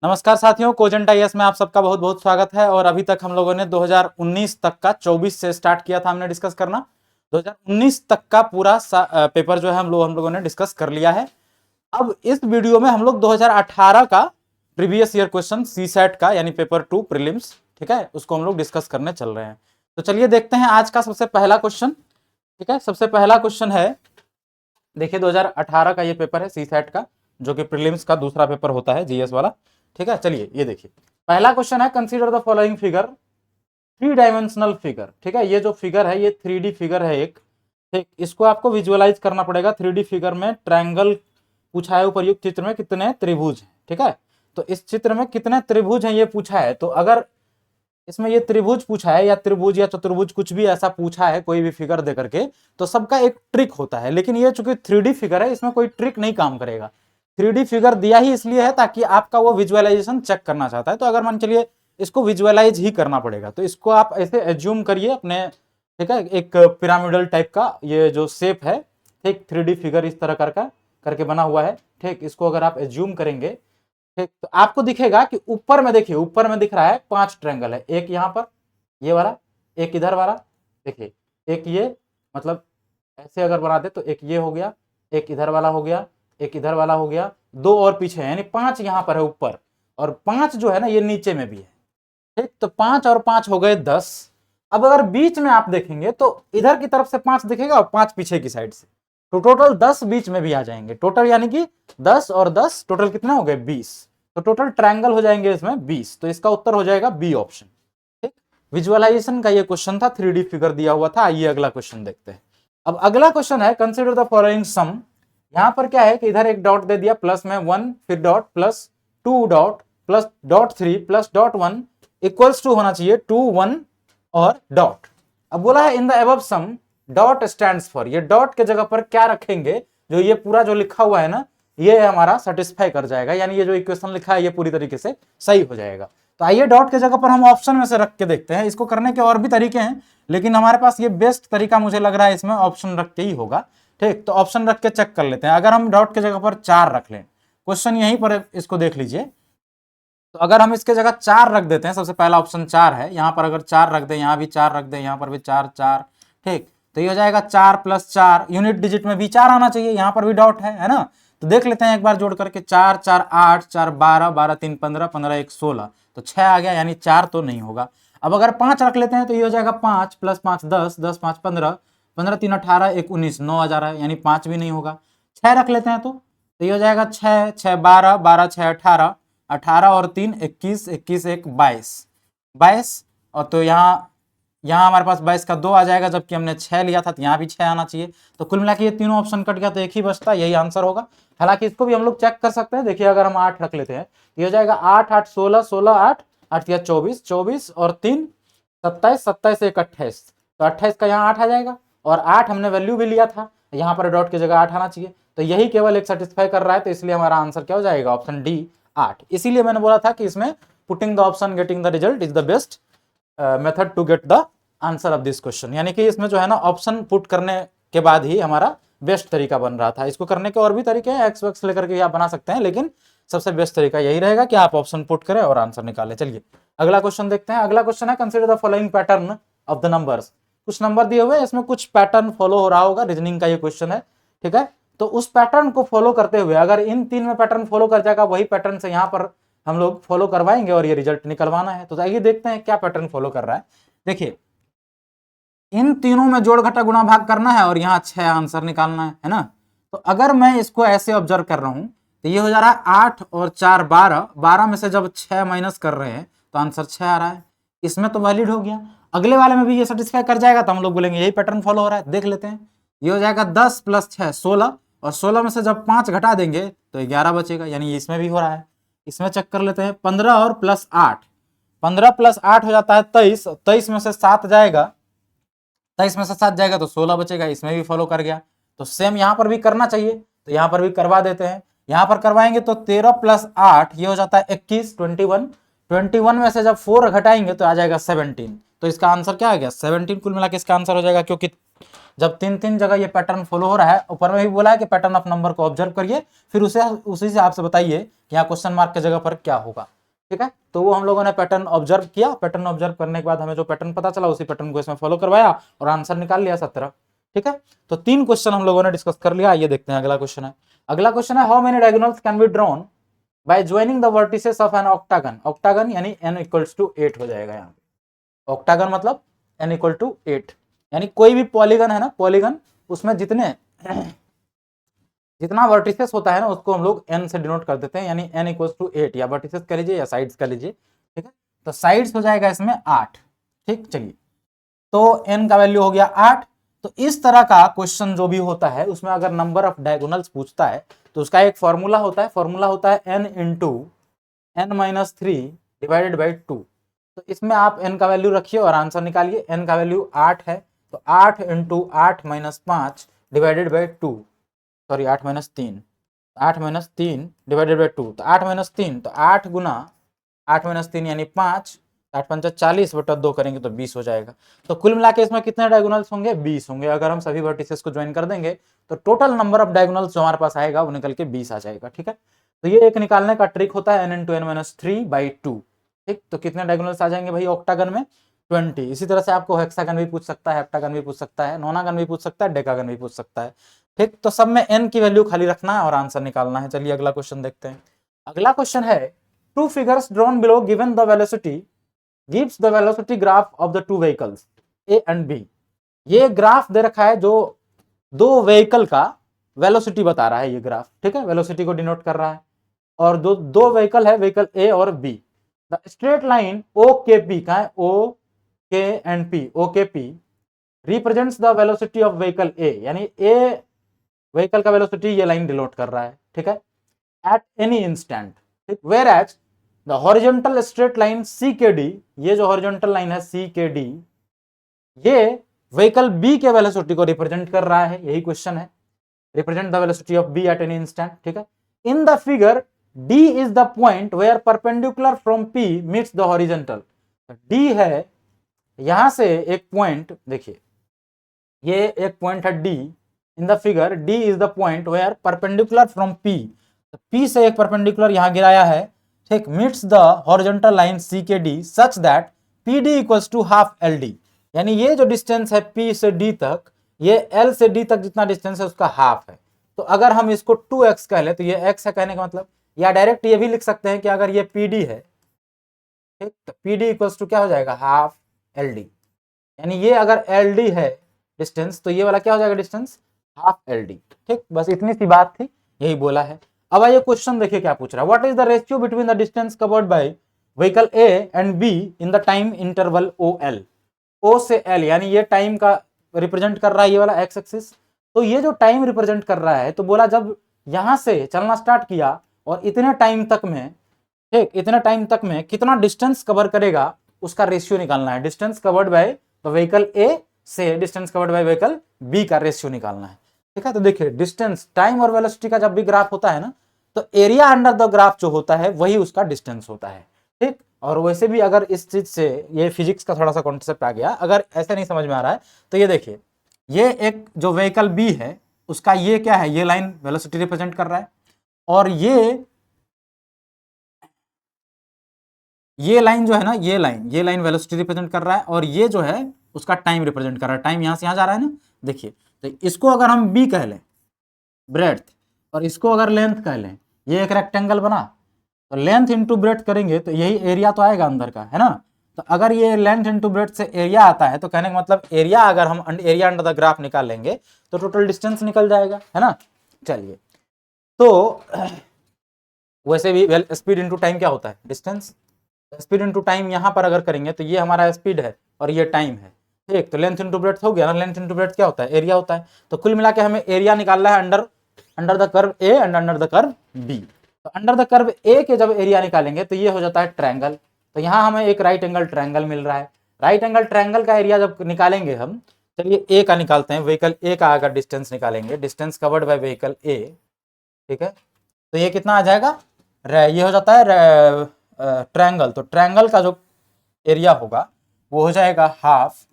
नमस्कार साथियों, cogent IAS में आप सबका बहुत बहुत स्वागत है। और अभी तक हम लोगों ने 2019 तक का 24 से स्टार्ट किया था हमने डिस्कस करना। 2019 तक का पूरा पेपर जो है हम लोगों ने डिस्कस कर लिया है। अब इस वीडियो में हम लोग 2018 का प्रीवियस ईयर क्वेश्चन सीसैट का यानी पेपर 2 प्रीलिम्स, ठीक है, उसको हम लोग डिस्कस करने चल रहे हैं। तो चलिए देखते हैं आज का सबसे पहला क्वेश्चन। ठीक है, सबसे पहला क्वेश्चन है, देखिए 2018 का ये पेपर है सीसैट का, जो कि प्रीलिम्स का दूसरा पेपर होता है जीएस वाला। ठीक है, चलिए ये देखिए पहला क्वेश्चन है, consider the following figure, 3 dimensional figure. ठीक है, ये जो फिगर है ये 3D फिगर है एक। ठीक, इसको आपको विजुअलाइज करना पड़ेगा। 3D फिगर में ट्रायंगल पूछा है, उपरयुक्त चित्र में कितने त्रिभुज हैं। ठीक है, तो इस चित्र में कितने त्रिभुज हैं ये पूछा है। तो अगर इसमें ये त्रिभुज पूछा है या त्रिभुज या चतुर्भुज कुछ भी ऐसा पूछा है कोई भी फिगर दे करके, तो सबका एक ट्रिक होता है। लेकिन ये चूंकि 3D फिगर है, इसमें कोई ट्रिक नहीं काम करेगा। 3D फिगर दिया ही इसलिए है ताकि आपका वो विजुअलाइजेशन चेक करना चाहता है। तो अगर मान चलिए इसको विजुअलाइज ही करना पड़ेगा, तो इसको आप ऐसे एज्यूम करिए अपने, ठीक है, एक पिरामिडल टाइप का ये जो शेप है, ठीक, 3D फिगर इस तरह करके बना हुआ है। ठीक, इसको अगर आप एज्यूम करेंगे, ठीक, तो आपको दिखेगा कि ऊपर में, देखिए ऊपर में दिख रहा है 5 ट्रायंगल है। एक यहाँ पर ये वाला, एक इधर वाला, देखिए एक ये, मतलब ऐसे अगर बना दे तो एक ये हो गया, एक इधर वाला हो गया, एक इधर वाला हो गया, 2 और पीछे है, यानी 5 यहाँ पर है ऊपर, और 5 जो है ना ये नीचे में भी है। ठीक, तो 5 और 5 हो गए 10। अब अगर बीच में आप देखेंगे तो इधर की तरफ से 5 दिखेगा और 5 पीछे की साइड से, तो टोटल 10 बीच में भी आ जाएंगे। टोटल यानी कि 10 और 10 टोटल कितना हो गए 20। तो टोटल ट्रायंगल हो जाएंगे इसमें 20। तो इसका उत्तर हो जाएगा बी ऑप्शन। ठीक, विजुअलाइजेशन का ये क्वेश्चन था, 3D फिगर दिया हुआ था। आइए अगला क्वेश्चन देखते हैं। अब अगला क्वेश्चन है, कंसिडर द फॉलोइंग सम। यहां पर क्या है कि इधर एक डॉट दे दिया, प्लस में 1, फिर dot, plus 2 dot, plus dot 3, plus dot 1 equals to होना चाहिए 2 1 और डॉट। अब बोला है in the above sum dot stands for, ये डॉट के जगह पर क्या रखेंगे, जो ये पूरा जो लिखा हुआ है ना ये हमारा सेटिस्फाई कर जाएगा, यानी ये जो इक्वेशन लिखा है ये पूरी तरीके से सही हो जाएगा। तो आइए डॉट के जगह पर हम ऑप्शन में से रख के देखते हैं। इसको करने के और भी तरीके हैं, लेकिन हमारे पास ये बेस्ट तरीका मुझे लग रहा है इसमें ऑप्शन रख के ही होगा। ठीक, तो ऑप्शन रख के चेक कर लेते हैं। अगर हम डॉट के जगह पर 4 रख लें, क्वेश्चन यहीं पर, इसको देख लीजिए। तो अगर हम इसके जगह 4 रख देते हैं, सबसे पहला ऑप्शन 4 है, यहां पर अगर 4 रख दें, यहां भी 4 रख दें, यहां पर भी 4 4, ठीक, तो ये हो जाएगा 4 + 4, यूनिट डिजिट में भी 4 आना चाहिए, यहां पर भी डॉट है ना। तो देख लेते हैं एक बार जोड़ करके, 4 4 8, 4 12, 12 3 15, 15 1 16, तो 6 आ गया, यानी 4 तो नहीं होगा। अब अगर 5 रख लेते हैं तो ये हो जाएगा 5 + 5 10, 10 5 15, 15 3 18, 1 19, 9 आ जा रहा है, यानी 5 भी नहीं होगा। 6 रख लेते हैं तो ये हो जाएगा 6 6 12, 12 6 18, 18 और 3 21, 21 1 22, 22, और तो यहाँ हमारे पास 22 का 2 आ जाएगा, जबकि हमने 6 लिया था, तो यहाँ भी 6 आना चाहिए। तो कुल मिला के ये तीनों ऑप्शन कट गया, तो एक ही बचता, यही आंसर होगा। हालांकि इसको भी हम लोग चेक कर सकते हैं। देखिए अगर हम 8 रख लेते हैं, ये हो जाएगा 8 8 16, 16 8 8 या 24, 24 और 3 27, 27 1 28, तो 28 का यहाँ 8 आ जाएगा, और 8 हमने वैल्यू भी लिया था, यहाँ पर डॉट की जगह 8 आना चाहिए। तो यही केवल एक सेटिस्फाई कर रहा है, तो इसलिए हमारा आंसर क्या हो जाएगा, ऑप्शन डी 8। इसीलिए मैंने बोला था कि इसमें putting the option getting the result is the best method to get the answer of this question, यानी कि इसमें जो है ना ऑप्शन पुट करने के बाद ही हमारा बेस्ट तरीका बन रहा था। इसको करने के और भी तरीके हैं, एक्स वैक्स लेकर के आप बना सकते हैं, लेकिन सबसे बेस्ट तरीका यही रहेगा कि आप ऑप्शन पुट करें और आंसर निकालें। चलिए अगला क्वेश्चन देखते हैं। अगला क्वेश्चन है, consider the following pattern of the numbers. कुछ नंबर दिए हुए हैं, इसमें कुछ पैटर्न फॉलो हो रहा होगा, रीजनिंग का ये क्वेश्चन है, ठीक है। तो उस पैटर्न को फॉलो करते हुए, अगर इन 3 में पैटर्न फॉलो कर जाएगा, वही पैटर्न से यहाँ पर हम लोग फॉलो करवाएंगे और ये रिजल्ट निकलवाना है। तो आइए देखते हैं क्या पैटर्न फॉलो कर रहा है। देखिए इन तीनों में जोड़ घटा गुणा भाग करना है और यहाँ 6 आंसर निकालना है ना। तो अगर मैं इसको ऐसे ऑब्जर्व कर रहा हूं, तो ये हो जा रहा है 8 और 4 12, 12 में से जब 6 माइनस कर रहे हैं तो आंसर 6 आ रहा है। इसमें तो वैलिड हो गया, अगले वाले में भी ये सेटिस्फाई कर जाएगा, तो हम लोग बोलेंगे यही पैटर्न फॉलो हो रहा है। देख लेते हैं, ये हो जाएगा 10 + 6 16, और 16 में से जब 5 घटा देंगे तो 11 बचेगा, यानी इसमें भी हो रहा है। इसमें चेक कर लेते हैं, 15 और +8, 15 + 8 हो जाता है 23, 23 में से 7 जाएगा, 23 में से 7 जाएगा तो 16 बचेगा, इसमें भी फॉलो कर गया। तो सेम यहाँ पर भी करना चाहिए, तो यहाँ पर भी करवा देते हैं। यहाँ पर करवाएंगे तो 13 + 8 ये हो जाता है 21, 21, 21 में से जब 4 घटाएंगे तो आ जाएगा 17, तो इसका आंसर क्या आ गया 17 कुल मिला के इसका आंसर हो जाएगा, क्योंकि जब तीन तीन जगह ये पैटर्न फॉलो हो रहा है, ऊपर में भी बोला है कि पैटर्न ऑफ नंबर को ऑब्जर्व करिए, फिर उसे उसी से आपसे बताइए कि यहाँ क्वेश्चन मार्क की जगह पर क्या होगा। ठीक है, तो वो हम लोगों ने पैटर्न ऑब्जर्व किया, पैटर्न ऑब्जर्व करने के बाद हमें जो पैटर्न पता चला उसी पैटर्न को इसमें फॉलो करवाया और आंसर निकाल लिया 17। ठीक है, तो 3 क्वेश्चन हम लोगों ने डिस्कस कर लिया। ये देखते हैं अगला क्वेश्चन है। अगला क्वेश्चन है, how many diagonals can be drawn by joining the vertices of an octagon. Octagon यानी n इक्वल्स टू 8 हो जाएगा यहाँ पे। ऑक्टागन मतलब n इक्वल टू 8, यानी कोई भी पॉलीगन है ना, पॉलीगन उसमें जितना वर्टिसेस होता है ना उसको हम लोग n से डिनोट कर देते हैं, यानी n इक्वल्स टू 8, या वर्टिसेस कह लीजिए या साइड्स कह लीजिए। ठीक है, तो साइड्स हो जाएगा इसमें 8। ठीक, चलिए, तो n का वैल्यू हो गया 8। तो इस तरह का क्वेश्चन जो भी होता है उसमें अगर नंबर ऑफ डायगोनल्स पूछता है तो उसका एक फॉर्मूला होता है, फॉर्मूला होता है n into n minus 3 divided by 2। तो इसमें आप n का वैल्यू रखिए और आंसर निकालिए। n का वैल्यू 8 है, तो 8 into 8 minus 5 divided by 2, sorry 8 minus 3, 8 minus 3 divided by 2, तो 8 माइनस 3, तो 8 गुना 8 माइनस 3 यानी 5, 8 पंचा 40 बटा 2 करेंगे तो 20 हो जाएगा। तो कुल मिला के इसमें कितने डायगोनल्स होंगे, 20 होंगे। अगर हम सभी वर्टिसेस को ज्वाइन कर देंगे तो टोटल नंबर ऑफ डायगोनल्स जो हमारे पास आएगा वो निकल के 20 आ जाएगा। ठीक है, तो ये एक निकालने का ट्रिक होता है n into n minus 3 by 2। ठीक, तो कितने डायगोनल्स आ जाएंगे भाई ऑक्टागन में, 20। इसी तरह से आपको हेक्सागन भी पूछ सकता है, हेप्टागन भी पूछ सकता है, नोनागन भी पूछ सकता है, डेकागन भी पूछ सकता है। ठीक, तो सब में n की वैल्यू खाली रखना है और आंसर निकालना है। चलिए अगला क्वेश्चन देखते हैं। अगला क्वेश्चन है, two figures drawn below given the velocity gives the velocity graph of the two vehicles A and B। ये ग्राफ दे रखा है जो दो व्हीकल का वेलोसिटी बता रहा है ये ग्राफ। ठीक है, वेलोसिटी को डिनोट कर रहा है, और दो व्हीकल है, व्हीकल ए और बी। द स्ट्रेट लाइन ओ के पी का है, ओ के and P, okay P represents the velocity of vehicle A, यानी ए व्हीकल का वेलोसिटी ये लाइन डिनोट कर रहा है। ठीक है, एट एनी इंस्टेंट। ठीक, whereas the horizontal straight line C के डी, ये जो हॉरिजॉन्टल लाइन है सी के डी, ये व्हीकल बी के वेलोसिटी को रिप्रेजेंट कर रहा है। यही क्वेश्चन है, represent the velocity of B at any instant. ठीक है, in the figure D is the point where perpendicular from P meets the horizontal. D है, यहां से एक पॉइंट देखिए, ये एक पॉइंट है D. In the figure D is the point where perpendicular from P, P से एक परपेंडिकुलर यहां गिराया है। ठीक, meets the horizontal line C के D such that P D equals to half L D, यानी ये जो डिस्टेंस है पी से डी तक, ये एल से डी तक जितना डिस्टेंस है उसका हाफ है। तो अगर हम इसको 2x कह ले तो ये x है कहने का मतलब, या डायरेक्ट ये भी लिख सकते हैं कि अगर ये पी डी है, ठीक, तो पी डी इक्वल्स टू क्या हो जाएगा, हाफ एल डी, यानी ये अगर एल डी है डिस्टेंस तो ये वाला क्या हो जाएगा डिस्टेंस, हाफ एल डी। ठीक, बस इतनी सी बात थी, यही बोला है। अब आइए क्वेश्चन देखिए क्या पूछ रहा है, what is the ratio between the distance covered by vehicle A and B in the time interval O L. O से एल, यानी ये टाइम का रिप्रेजेंट कर रहा है ये वाला एक्स एक्सिस। तो ये जो टाइम रिप्रेजेंट कर रहा है, तो बोला जब यहां से चलना स्टार्ट किया और इतने टाइम तक में, ठीक, इतने टाइम तक में कितना डिस्टेंस कवर करेगा उसका रेशियो निकालना है। Distance covered by vehicle A से distance covered by vehicle B का रेशियो निकालना है। ठीक है, तो देखिए डिस्टेंस, टाइम और वेलोसिटी का जब भी ग्राफ होता है ना, तो एरिया अंडर द ग्राफ जो होता है वही उसका डिस्टेंस होता है। ठीक, और वैसे भी अगर इस चीज से, ये फिजिक्स का थोड़ा सा कॉन्सेप्ट आ गया, अगर ऐसा नहीं समझ में आ रहा है तो ये देखिए, ये एक जो व्हीकल बी है उसका ये क्या है, ये लाइन वेलोसिटी रिप्रेजेंट कर रहा है, और ये लाइन जो है ना, ये लाइन वेलोसिटी रिप्रेजेंट कर रहा है, और ये जो है उसका टाइम रिप्रेजेंट कर रहा है। टाइम यहां से यहां जा रहा है ना, देखिए, तो इसको अगर हम बी कह लें ब्रेड्थ, और इसको अगर लेंथ कह लें, ये एक रेक्टेंगल बना, तो लेंथ इंटू ब्रेड्थ करेंगे तो यही एरिया तो आएगा अंदर का, है ना। तो अगर ये लेंथ इंटू ब्रेड्थ से एरिया आता है, तो कहने का मतलब एरिया, अगर हम एरिया अंडर द ग्राफ निकाल लेंगे तो टोटल डिस्टेंस निकल जाएगा, है ना। चलिए, तो वैसे भी स्पीड इंटू टाइम क्या होता है, डिस्टेंस। स्पीड इंटू टाइम यहाँ पर अगर करेंगे तो ये हमारा स्पीड है और ये टाइम है। ठीक, तो लेंथ इंटू ब्रेड्थ हो गया ना, लेंथ इंटू ब्रेड्थ क्या होता है, एरिया होता है। तो कुल मिला के हमें एरिया निकालना है under the curve A and under the curve B. तो अंडर द कर्व ए के जब एरिया निकालेंगे तो ये हो जाता है ट्रायंगल। तो यहाँ हमें एक राइट एंगल ट्रायंगल मिल रहा है। राइट एंगल ट्रायंगल का एरिया जब निकालेंगे हम, चलिए ए का निकालते हैं, व्हीकल ए का अगर डिस्टेंस निकालेंगे, डिस्टेंस कवर्ड बाय व्हीकल ए, ठीक है, तो ये कितना आ जाएगा, ये हो जाता है ट्रायंगल। तो ट्रायंगल का जो एरिया होगा वो हो जाएगा half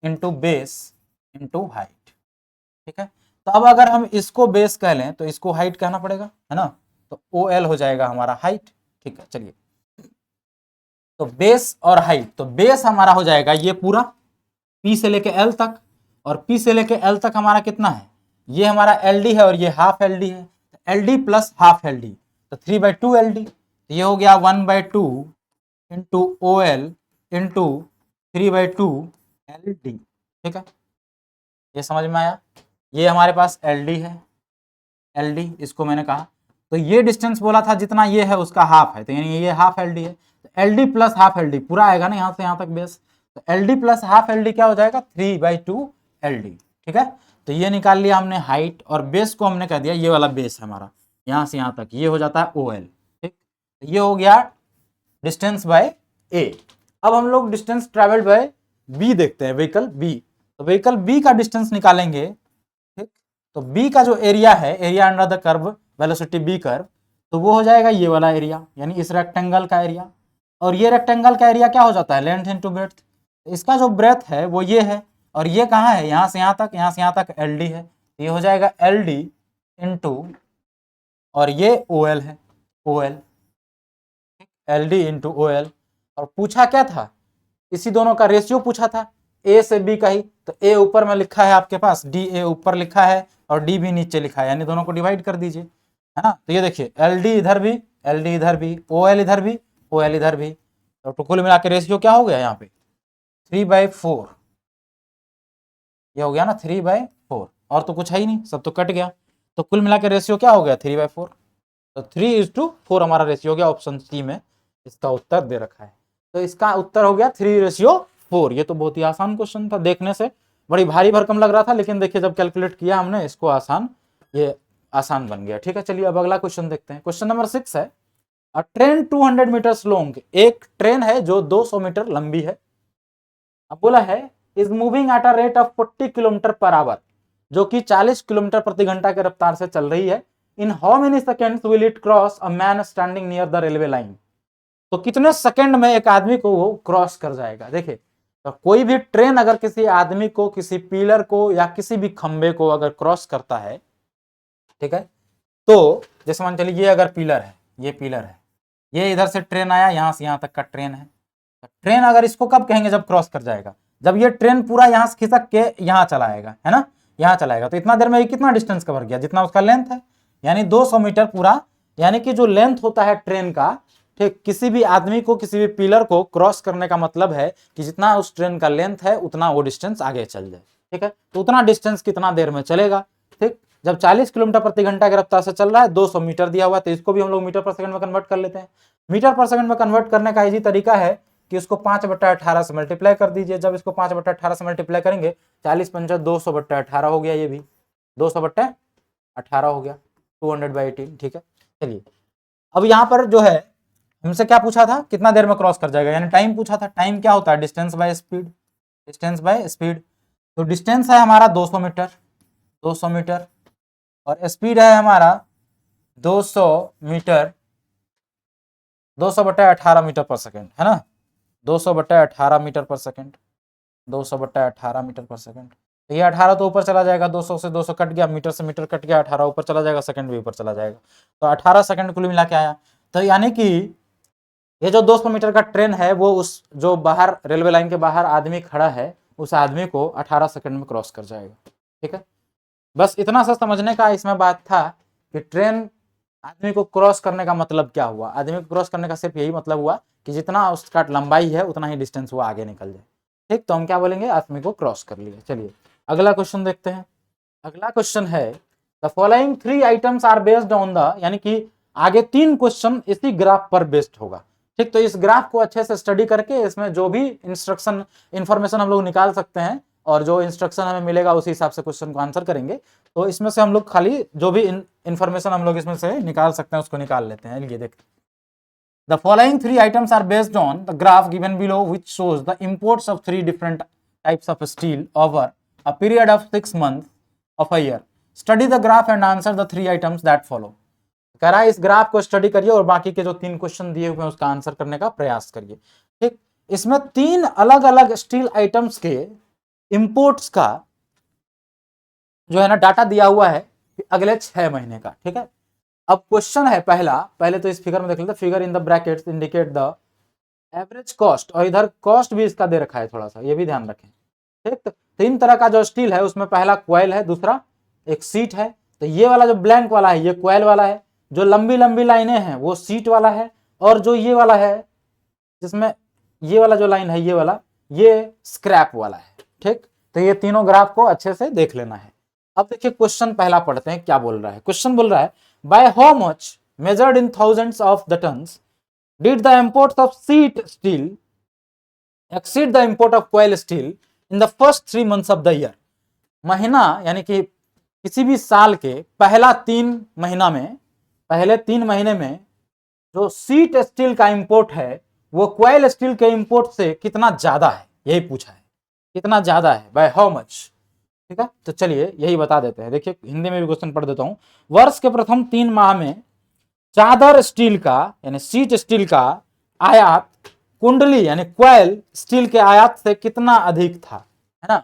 into base into height. ठीक है, तो अब अगर हम इसको बेस कह लें तो इसको हाइट कहना पड़ेगा, है ना, तो ओ एल हो जाएगा हमारा हाइट। ठीक है, चलिए, तो बेस और हाइट, तो बेस हमारा हो जाएगा ये पूरा P से लेके L तक, और P से लेके L तक हमारा कितना है, ये हमारा LD है और ये हाफ LD है, LD प्लस हाफ LD, तो 3/2 LD, ये हो गया 1/2 into O L into 3/2 LD। ठीक है, ये समझ में आया, ये हमारे पास LD है, LD इसको मैंने कहा, तो ये डिस्टेंस बोला था जितना ये है उसका हाफ है, तो यानी ये हाफ LD है, तो LD प्लस हाफ LD पूरा आएगा ना यहाँ से यहाँ तक बेस, तो LD प्लस हाफ LD क्या हो जाएगा 3/2 LD। ठीक है, तो ये निकाल लिया हमने हाइट, और बेस को हमने कह दिया ये वाला बेस है हमारा, यहाँ से यहाँ तक ये हो जाता है OL। ठीक, ये हो गया डिस्टेंस बाय A। अब हम लोग डिस्टेंस ट्रेवल्ड बाय B देखते हैं, व्हीकल B, तो व्हीकल B का डिस्टेंस निकालेंगे। ठीक, तो B का जो एरिया है, area under the curve velocity B curve, तो वो हो जाएगा ये वाला एरिया, यानी इस रेक्टेंगल का एरिया, और ये रेक्टेंगल का एरिया क्या हो जाता है लेंथ इनटू ब्रेड्थ, इसका जो ब्रेथ है वो ये है, और ये कहाँ है यहाँ से यहाँ तक, यहाँ से यहाँ तक LD है, ये हो जाएगा LD इंटू, और ये OL है, OL, LD इंटू OL। और पूछा क्या था, इसी दोनों का रेशियो पूछा था, A से B का ही, तो A ऊपर में लिखा है आपके पास, DA ऊपर लिखा है और D भी नीचे लिखा है, यानी दोनों को डिवाइड कर दीजिए, है ना, तो ये देखिए LD इधर भी, LD इधर भी, OL इधर भी, OL इधर भी, तो कुल मिला के रेशियो क्या हो गया यहाँ पे 3/4, ये हो गया ना 3/4, और तो कुछ है ही नहीं, सब तो कट गया, तो कुल मिला के रेशियो क्या हो गया 3/4, तो 3:4 हमारा रेशियो हो गया। ऑप्शन सी में इसका उत्तर दे रखा है, तो इसका उत्तर हो गया 3:4। ये तो बहुत ही आसान क्वेश्चन था, देखने से बड़ी भारी भरकम लग रहा था, लेकिन देखिए जब कैलकुलेट किया हमने इसको आसान, ये आसान बन गया। ठीक है, चलिए अब अगला क्वेश्चन देखते हैं। क्वेश्चन नंबर 6 है, अ ट्रेन 200 मीटर्स लॉन्ग, एक ट्रेन है जो 200 मीटर लंबी है, अब बोला है is moving at a rate of 40 kilometre per hour, जो कि 40 किलोमीटर प्रति घंटा के रफ्तार से चल रही है, in how many seconds will it cross a man standing near the railway line, तो कितने सेकंड में एक आदमी को वो क्रॉस कर जाएगा। देखिए, तो कोई भी ट्रेन अगर किसी आदमी को, किसी पिलर को या किसी भी खंबे को अगर क्रॉस करता है, ठीक है, तो जैसे मान चलिए ये अगर पिलर है, ये पिलर है, ये इधर से ट्रेन आया, यहां से यहां तक का ट्रेन है, तो ट्रेन अगर इसको कब कहेंगे जब क्रॉस कर जाएगा, जब ये ट्रेन पूरा यहां से खिसक के यहां चलाएगा, है ना, यहां चलाएगा, तो इतना देर में ये कितना डिस्टेंस कवर किया, जितना उसका लेंथ है, यानी 200 मीटर पूरा, यानी कि जो लेंथ होता है ट्रेन का, ठीक, किसी भी आदमी को, किसी भी पिलर को क्रॉस करने का मतलब है कि जितना उस ट्रेन का लेंथ है उतना वो डिस्टेंस आगे चल जाए। ठीक है, तो उतना डिस्टेंस कितना देर में चलेगा। ठीक, जब 40 किलोमीटर प्रति घंटा की रफ्तार से चल रहा है, 200 मीटर दिया हुआ है, तो इसको भी हम लोग मीटर पर सेकंड में कन्वर्ट कर लेते हैं। मीटर पर सेकंड में कन्वर्ट करने का इजी तरीका है कि उसको 5/18 से मल्टीप्लाई कर दीजिए। जब इसको 5/18 से मल्टीप्लाई करेंगे, 40 पंचा 200/18 हो गया, ये भी 200/18 हो गया, 200/18। ठीक है, चलिए अब यहाँ पर जो है हमसे क्या पूछा था, कितना देर में क्रॉस कर जाएगा, यानी टाइम पूछा था। टाइम क्या होता है, distance by speed, distance by speed, तो डिस्टेंस है हमारा 200 मीटर, 200 मीटर, और स्पीड है हमारा 200 मीटर, 200/18 मीटर पर सेकेंड, है ना, 200/18 मीटर पर सेकेंड, 200/18 मीटर पर सेकेंड, तो ये 18 तो ऊपर चला जाएगा, 200 से 200 कट गया, मीटर से मीटर कट गया, 18 ऊपर चला जाएगा, सेकंड भी ऊपर चला जाएगा, तो 18 सेकंड कुल मिला के आया। तो यानी कि ये जो 200 मीटर का ट्रेन है, वो उस जो बाहर रेलवे लाइन के बाहर आदमी खड़ा है, उस आदमी को 18 सेकंड में क्रॉस कर जाएगा। ठीक है, बस इतना सा समझने का इसमें बात था कि ट्रेन आदमी को क्रॉस करने का मतलब क्या हुआ, आदमी को क्रॉस करने का सिर्फ यही मतलब हुआ कि जितना उसका लंबाई है उतना ही डिस्टेंस वो आगे निकल जाए। ठीक, तो हम क्या बोलेंगे, आदमी को क्रॉस कर लिया। चलिए अगला क्वेश्चन देखते हैं। अगला क्वेश्चन है, the following 3 items are based on the, यानी कि आगे 3 क्वेश्चन इसी ग्राफ पर बेस्ड होगा। ठीक, तो इस ग्राफ को अच्छे से स्टडी करके इसमें जो भी इंस्ट्रक्शन इंफॉर्मेशन हम लोग निकाल सकते हैं, और जो इंस्ट्रक्शन हमें मिलेगा उसी हिसाब से क्वेश्चन को आंसर करेंगे। तो इसमें से हम लोग खाली जो भी इंफॉर्मेशन हम लोग इसमें से निकाल सकते हैं उसको निकाल लेते हैं। ये देखते हैं, the following 3 items are based on the graph given below, which shows the imports of 3 different types of steel over a period of 6 months of a year. Study the graph and answer the 3 items that follow. कह रहा है इस graph को study करिए और बाकी के जो 3 क्वेश्चन दिए हुए हैं उसका आंसर करने का प्रयास करिए। ठीक, इसमें 3 अलग अलग स्टील आइटम्स के इंपोर्ट्स का जो है ना डाटा दिया हुआ है अगले 6 महीने का। ठीक है, अब क्वेश्चन है पहले तो इस फिगर में देख लेते हैं। Figure in the brackets indicate the average cost, और इधर कॉस्ट भी इसका दे रखा है थोड़ा सा, ये भी ध्यान रखें। ठीक, तो 3 तरह का जो स्टील है उसमें पहला क्वाइल है, दूसरा एक सीट है। तो ये वाला जो ब्लैंक वाला है ये क्वाइल वाला है, जो लंबी लंबी लाइनें हैं वो सीट वाला है, और जो ये वाला है जिसमें ये वाला जो लाइन है ये वाला, ये स्क्रैप वाला है। ठीक, तो ये तीनों ग्राफ को अच्छे से देख लेना है। अब देखिए क्वेश्चन पहला पढ़ते हैं क्या बोल रहा है। क्वेश्चन बोल रहा है by how much measured in thousands of the tons did the imports of sheet steel exceed the import of coil steel in the first 3 months of the year. महीना यानी कि किसी भी साल के पहले 3 महीने में जो सीट स्टील का इंपोर्ट है वो क्वाइल स्टील के इंपोर्ट से कितना ज्यादा है, यही पूछा है, कितना ज्यादा है, बाय हाउ मच। ठीक है, तो चलिए यही बता देते हैं। देखिए हिंदी में भी क्वेश्चन पढ़ देता हूं। वर्ष के प्रथम 3 माह में चादर स्टील का यानी सीट स्टील का आयात कुंडली यानी क्वाइल स्टील के आयात से कितना अधिक था, है ना।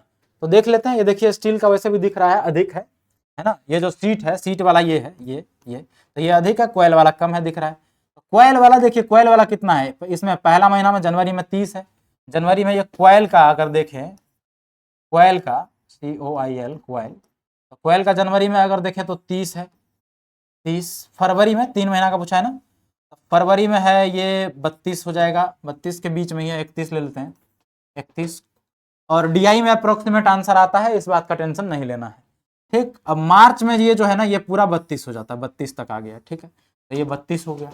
तो देख लेते हैं। ये देखिए स्टील का वैसे भी दिख रहा है अधिक है ना। ये जो सीट है, सीट वाला ये है, ये तो ये अधिक है, क्वाइल वाला कम है दिख रहा है। तो क्वाइल वाला देखिए, क्वाइल वाला कितना है इसमें, पहला महीना में जनवरी में 30 है। जनवरी में ये क्वाइल का अगर देखें, क्वाइल का COIL क्वाइल, तो क्वाइल का जनवरी में अगर देखें तो 30 है, 30। फरवरी में 3 महीना का पूछा है ना, फरवरी में है ये 32 हो जाएगा, 32 के बीच में ही है, 31 ले लेते हैं, 31। और DI में अप्रोक्सीमेट आंसर आता है, इस बात का टेंशन नहीं लेना है। ठीक, अब मार्च में ये जो है ना ये पूरा 32 हो जाता है, 32 तक आ गया। ठीक है, तो ये 32 हो गया।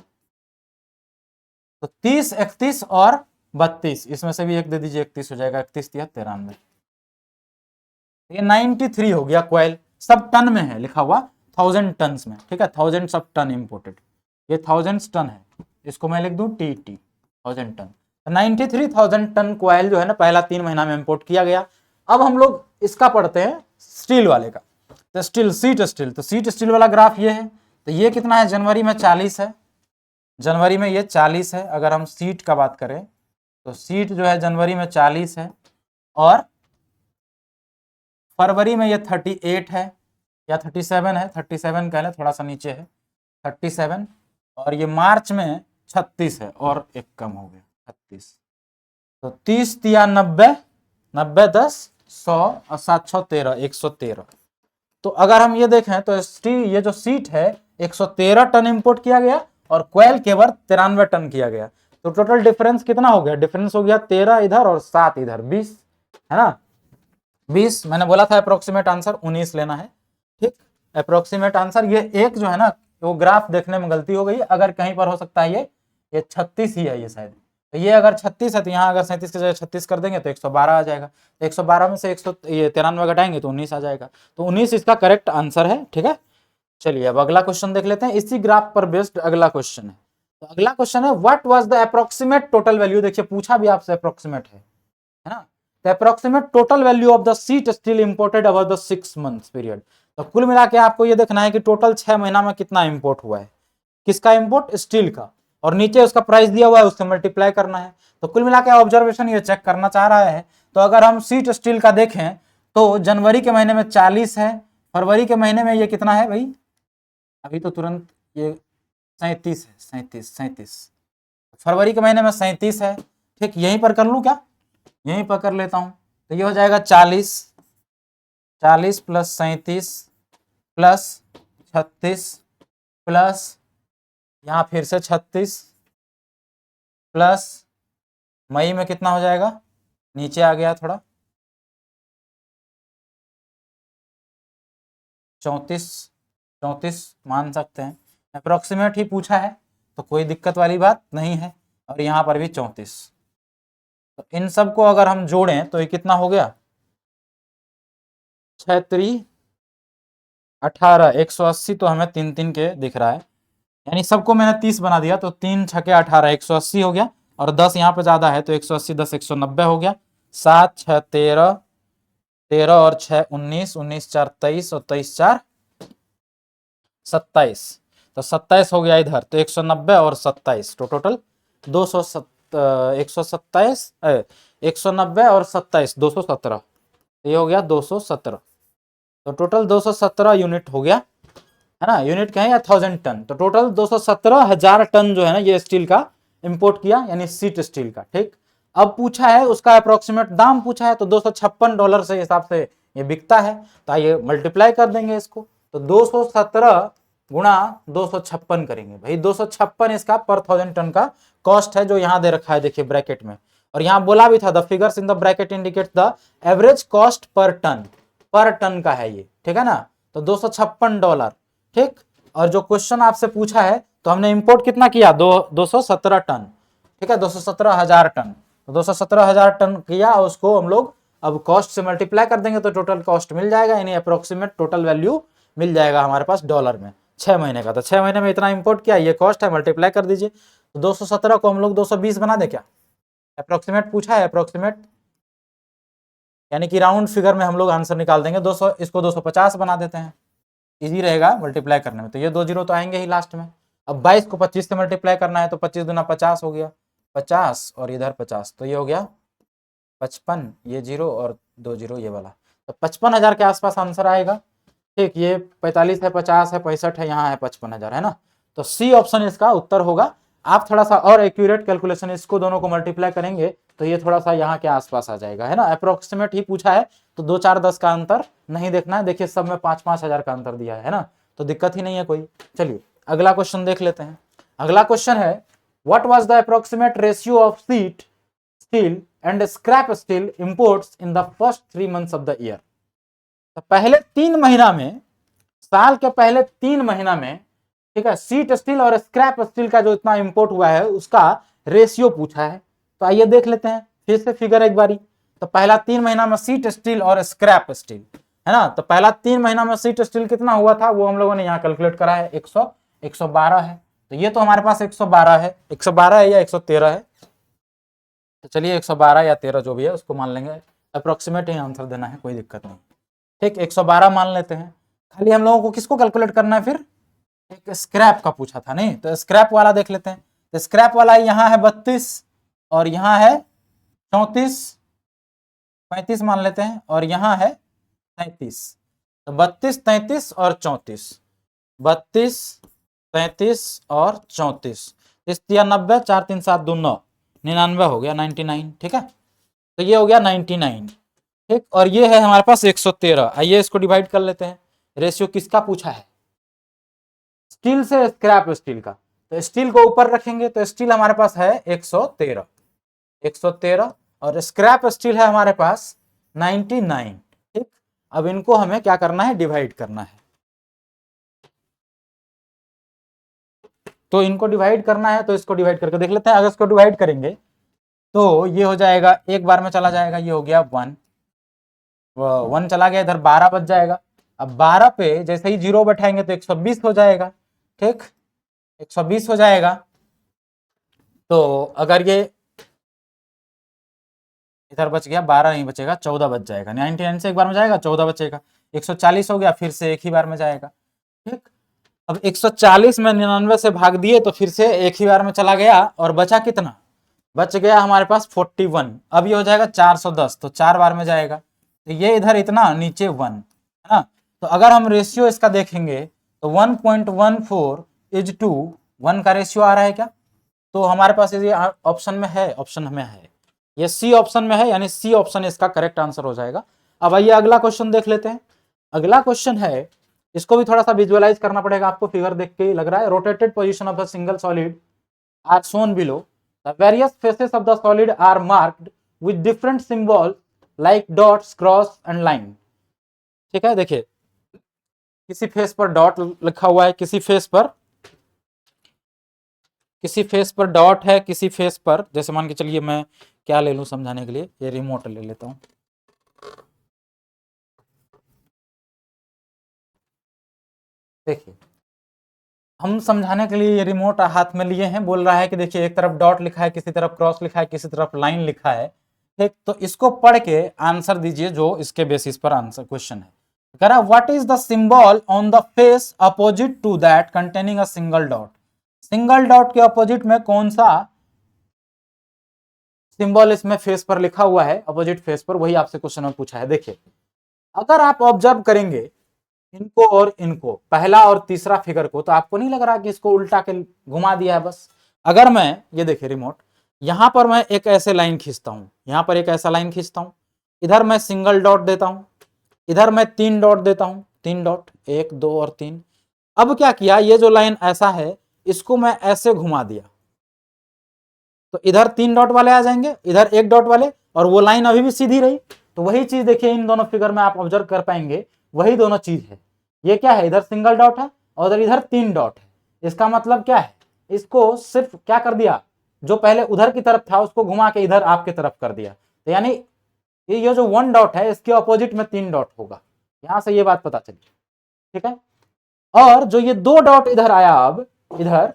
तो 30, 31 और 32, इसमें से भी एक दे दीजिए, 31 हो जाएगा, 31 या 93। ये 93 हो गया क्वाइल। सब टन में है लिखा हुआ, 1000 टन में। ठीक है, 1000 ऑफ टन इंपोर्टेड, ये 1000 टन है, इसको मैं लिख दूं TT 1000 टन। 93,000 टन क्वाइल जो है ना पहला 3 महीना में इंपोर्ट किया गया। अब हम लोग इसका पढ़ते हैं स्टील वाले का। तो स्टील, सीट स्टील, तो सीट स्टील वाला ग्राफ ये है। तो ये कितना है, जनवरी में 40 है, जनवरी में ये 40 है। अगर हम सीट का बात करें तो सीट जो है जनवरी में 40 है, और फरवरी में ये 38 है या 37 है, 37 कह लें, थोड़ा सा नीचे है 37। और ये मार्च में 36 है, और एक कम हो गया 36। तो 30 या 90, 90 10 100 और 7 6 13, 113। तो अगर हम ये देखें तो ये जो सीट है 113 टन इंपोर्ट किया गया, और क्वाइल केवल 93 टन किया गया। तो टोटल डिफरेंस कितना हो गया, डिफरेंस हो गया 13 इधर और 7 इधर, 20 है ना, 20। मैंने बोला था अप्रोक्सीमेट आंसर 19 लेना है। ठीक, अप्रोक्सीमेट आंसर ये एक जो है ना वो ग्राफ देखने में गलती हो गई, अगर कहीं पर हो सकता है ये 36 ही है ये शायद। तो ये अगर 36 है तो यहाँ अगर 37 की जगह 36 कर देंगे तो 112 आ जाएगा। तो 112 में से 193 घटाएंगे तो 19 आ जाएगा। तो 19 इसका करेक्ट आंसर है। ठीक है, चलिए अब अगला क्वेश्चन देख लेते हैं। इसी ग्राफ पर बेस्ड अगला क्वेश्चन है। तो अगला क्वेश्चन है what was the approximate total value. देखिए पूछा भी आपसे अप्रोक्सीमेट है ना। The approximate total value of the sheet steel imported over the 6 months period। तो कुल मिला के आपको ये देखना है कि टोटल 6 महीना में कितना इंपोर्ट हुआ है, किसका इंपोर्ट, स्टील का, और नीचे उसका प्राइस दिया हुआ है उससे मल्टीप्लाई करना है। तो कुल मिला के ऑब्जर्वेशन ये चेक करना चाह रहा है। तो अगर हम सीट स्टील का देखें तो जनवरी के महीने में 40 है, फरवरी के महीने में ये कितना है भाई, अभी तो तुरंत ये 37 है, 37 फरवरी के महीने में 37 है। ठीक, यहीं पर कर लूं क्या, यहीं पर कर लेता हूं। तो ये हो जाएगा 40 प्लस 37 प्लस 36 प्लस यहाँ फिर से 36 प्लस मई में कितना हो जाएगा, नीचे आ गया थोड़ा, 34 मान सकते हैं। अप्रोक्सीमेट ही पूछा है तो कोई दिक्कत वाली बात नहीं है, और यहाँ पर भी 34। तो इन सब को अगर हम जोड़ें तो ये कितना हो गया, 6×3 18, 180। तो हमें 3 के दिख रहा है, यानी सबको मैंने 30 बना दिया। तो 3 6 18, 180 हो गया, और 10 यहाँ पे ज्यादा है तो 180 10 190 हो गया। 7 6 13, 13 और 6 19, 19 4 23 और 23 4 27। तो 27 हो गया इधर, तो 190 और 27 तो टोटल 127 190 और 27 217, ये हो गया 217। तो टोटल 217 यूनिट हो गया, है ना। यूनिट क्या है या 1000 टन, तो टोटल 217,000 टन जो है ना ये स्टील का इंपोर्ट किया, यानी सीट स्टील का। ठीक, अब पूछा है उसका अप्रोक्सीमेट दाम पूछा है, तो $256 से हिसाब से ये बिकता है। तो आइए मल्टीप्लाई कर देंगे इसको, तो 217 गुणा 256 करेंगे। भाई 256 इसका पर 1000 टन का कॉस्ट है, जो यहाँ दे रखा है देखिए ब्रैकेट में। और यहाँ बोला भी था the figures in the bracket indicate the average cost per ton का है ये, ठीक है ना। तो $256, ठीक। और जो क्वेश्चन आपसे पूछा है, तो हमने इंपोर्ट कितना किया, 217 टन, ठीक है, 217,000 टन। तो 217,000 टन किया, उसको हम लोग अब कॉस्ट से मल्टीप्लाई कर देंगे तो टोटल कॉस्ट मिल जाएगा, यानी अप्रोक्सीमेट टोटल वैल्यू मिल जाएगा हमारे पास डॉलर में 6 महीने का। तो 6 महीने में इतना इंपोर्ट किया, ये कॉस्ट है, मल्टीप्लाई कर दीजिए। तो 217 को हम लोग 220 बना दे क्या, अप्रोक्सीमेट पूछा है, अप्रोक्सीमेट यानी कि राउंड फिगर में हम लोग आंसर निकाल देंगे। 200 इसको 250 बना देते हैं, इजी रहेगा मल्टीप्लाई करने में। तो ये 2 जीरो तो आएंगे ही लास्ट में। अब 22 को 25 से मल्टीप्लाई करना है, तो 25 दूना 50 हो गया, 50 और इधर 50, तो ये हो गया 55, ये 0 और 2 जीरो ये वाला, तो 55,000 के आसपास आंसर आएगा। ठीक, ये 45 है, 50 है, 65 है, यहाँ है 55,000, है ना। तो सी ऑप्शन इसका उत्तर होगा। आप थोड़ा सा और एक्यूरेट कैलकुलेशन, इसको दोनों को मल्टीप्लाई करेंगे तो ये थोड़ा सा यहाँ के आसपास आ जाएगा, है ना। अप्रोक्सीमेट ही पूछा है, तो 2 4 10 का अंतर नहीं देखना है। देखिए सब में 5-5 हजार का अंतर दिया है ना, तो दिक्कत ही नहीं है कोई। चलिए अगला क्वेश्चन देख लेते हैं। अगला क्वेश्चन है, what was the approximate ratio of sheet steel and scrap steel imports in the first 3 months of the year. तो पहले 3 महीना में, साल के पहले 3 महीना में, ठीक है, सीट स्टील और स्क्रैप स्टील का जो इतना इंपोर्ट हुआ है उसका रेशियो पूछा है। तो आइए देख लेते हैं फिर से फिगर एक बारी। तो पहला 3 महीना में सीट स्टील और स्क्रैप स्टील, है ना। तो पहला 3 महीना में सीट स्टील कितना हुआ था वो हम लोगों ने यहाँ कैलकुलेट करा है, 112 है। तो ये तो हमारे पास 112 है, 112 है या 113 है, तो चलिए 112 या 13 जो भी है उसको मान लेंगे, अप्रोक्सीमेट ही आंसर देना है, कोई दिक्कत नहीं। ठीक, 112 मान लेते हैं। खाली हम लोगों को किसको कैलकुलेट करना है फिर, एक स्क्रैप का पूछा था नहीं, तो स्क्रैप वाला देख लेते हैं। तो स्क्रैप वाला यहाँ है 32 और यहाँ है 34, 35 मान लेते हैं, और यहाँ है 33। तो 32, 33 और 34, 32, 33 और 34, 90, 4 3 7 2 9, 99 हो गया, 99, ठीक है। तो ये हो गया 99, ठीक। और ये है हमारे पास 113। आइए इसको डिवाइड कर लेते हैं। रेशियो किसका पूछा है, स्टील से स्क्रैप स्टील का। तो स्टील को ऊपर रखेंगे, तो स्टील हमारे पास है 113, 113, और स्क्रैप स्टील है हमारे पास 99, ठीक। अब इनको हमें क्या करना है, डिवाइड करना है। तो इनको डिवाइड करना है, तो इसको डिवाइड करके देख लेते हैं। अगर इसको डिवाइड करेंगे तो ये हो जाएगा, एक बार में चला जाएगा, ये हो गया 1, 1 चला गया, इधर 12 बच जाएगा। अब 12 पे जैसे ही 0 बैठाएंगे तो 120 हो जाएगा, ठीक, 120 हो जाएगा। तो अगर ये इधर बच गया, 12 नहीं बचेगा, 14 बच जाएगा। 99 से एक बार में जाएगा, 14 बचेगा, 140 हो गया, फिर से एक ही बार में जाएगा, ठीक। अब 140 में 99 से भाग दिए तो फिर से एक ही बार में चला गया, और बचा कितना, बच गया हमारे पास 41। अब ये हो जाएगा 410, तो 4 बार में जाएगा, तो ये इधर इतना, नीचे 1, है ना। तो अगर हम रेशियो इसका देखेंगे तो 1.14 इज टू 1 का रेशियो आ रहा है क्या, तो हमारे पास ये ऑप्शन में है, ऑप्शन में है, ये सी ऑप्शन में है, यानी सी ऑप्शन इसका करेक्ट आंसर हो जाएगा। अब आइए अगला क्वेश्चन देख लेते हैं। अगला क्वेश्चन है, इसको भी थोड़ा सा विजुअलाइज करना पड़ेगा आपको, फिगर देख के लग रहा है। Rotated position of the single solid are shown below, the various faces of the solid are marked with different symbol like dots, cross and line, ठीक है। देखिए किसी फेस पर डॉट लिखा हुआ है, किसी फेस पर डॉट है, किसी फेस पर, जैसे मान के चलिए मैं क्या ले लूं समझाने के लिए, ये रिमोट ले लेता हूं। देखिए हम समझाने के लिए ये रिमोट हाथ में लिए हैं, बोल रहा है कि देखिए एक तरफ डॉट लिखा है, किसी तरफ क्रॉस लिखा है, किसी तरफ लाइन लिखा है, ठीक। तो इसको पढ़ के आंसर दीजिए जो इसके बेसिस पर आंसर क्वेश्चन है। कह रहा what is the symbol on the face opposite to that containing a single dot. Single dot के अपोजिट में कौन सा सिंबल इसमें फेस पर लिखा हुआ है, अपोजिट फेस पर, वही आपसे क्वेश्चन में पूछा है। देखिए अगर आप ऑब्जर्व करेंगे इनको और इनको, पहला और तीसरा फिगर को, तो आपको नहीं लग रहा कि इसको उल्टा के घुमा दिया है बस। अगर मैं ये देखिए रिमोट, यहां पर मैं एक ऐसे लाइन खींचता हूं, यहां पर एक ऐसा लाइन खींचता हूं, इधर मैं सिंगल डॉट देता हूं, इधर मैं 3 डॉट देता हूं, 3 डॉट, 1 2 और 3। अब क्या किया, ये जो लाइन ऐसा है इसको मैं ऐसे घुमा दिया, तो इधर 3 डॉट वाले आ जाएंगे, इधर 1 डॉट वाले, और वो लाइन अभी भी सीधी रही। तो वही चीज देखिए इन दोनों फिगर में आप ऑब्जर्व कर पाएंगे, वही दोनों चीज है। ये क्या है, इधर सिंगल डॉट है और इधर 3 डॉट है। इसका मतलब क्या है, इसको सिर्फ क्या कर दिया, जो पहले उधर की तरफ था उसको घुमा के इधर आपके तरफ कर दिया। तो यानी ये जो 1 डॉट है इसके अपोजिट में 3 डॉट होगा, यहां से ये बात पता चली। ठीक है, और जो ये 2 डॉट इधर आया, अब इधर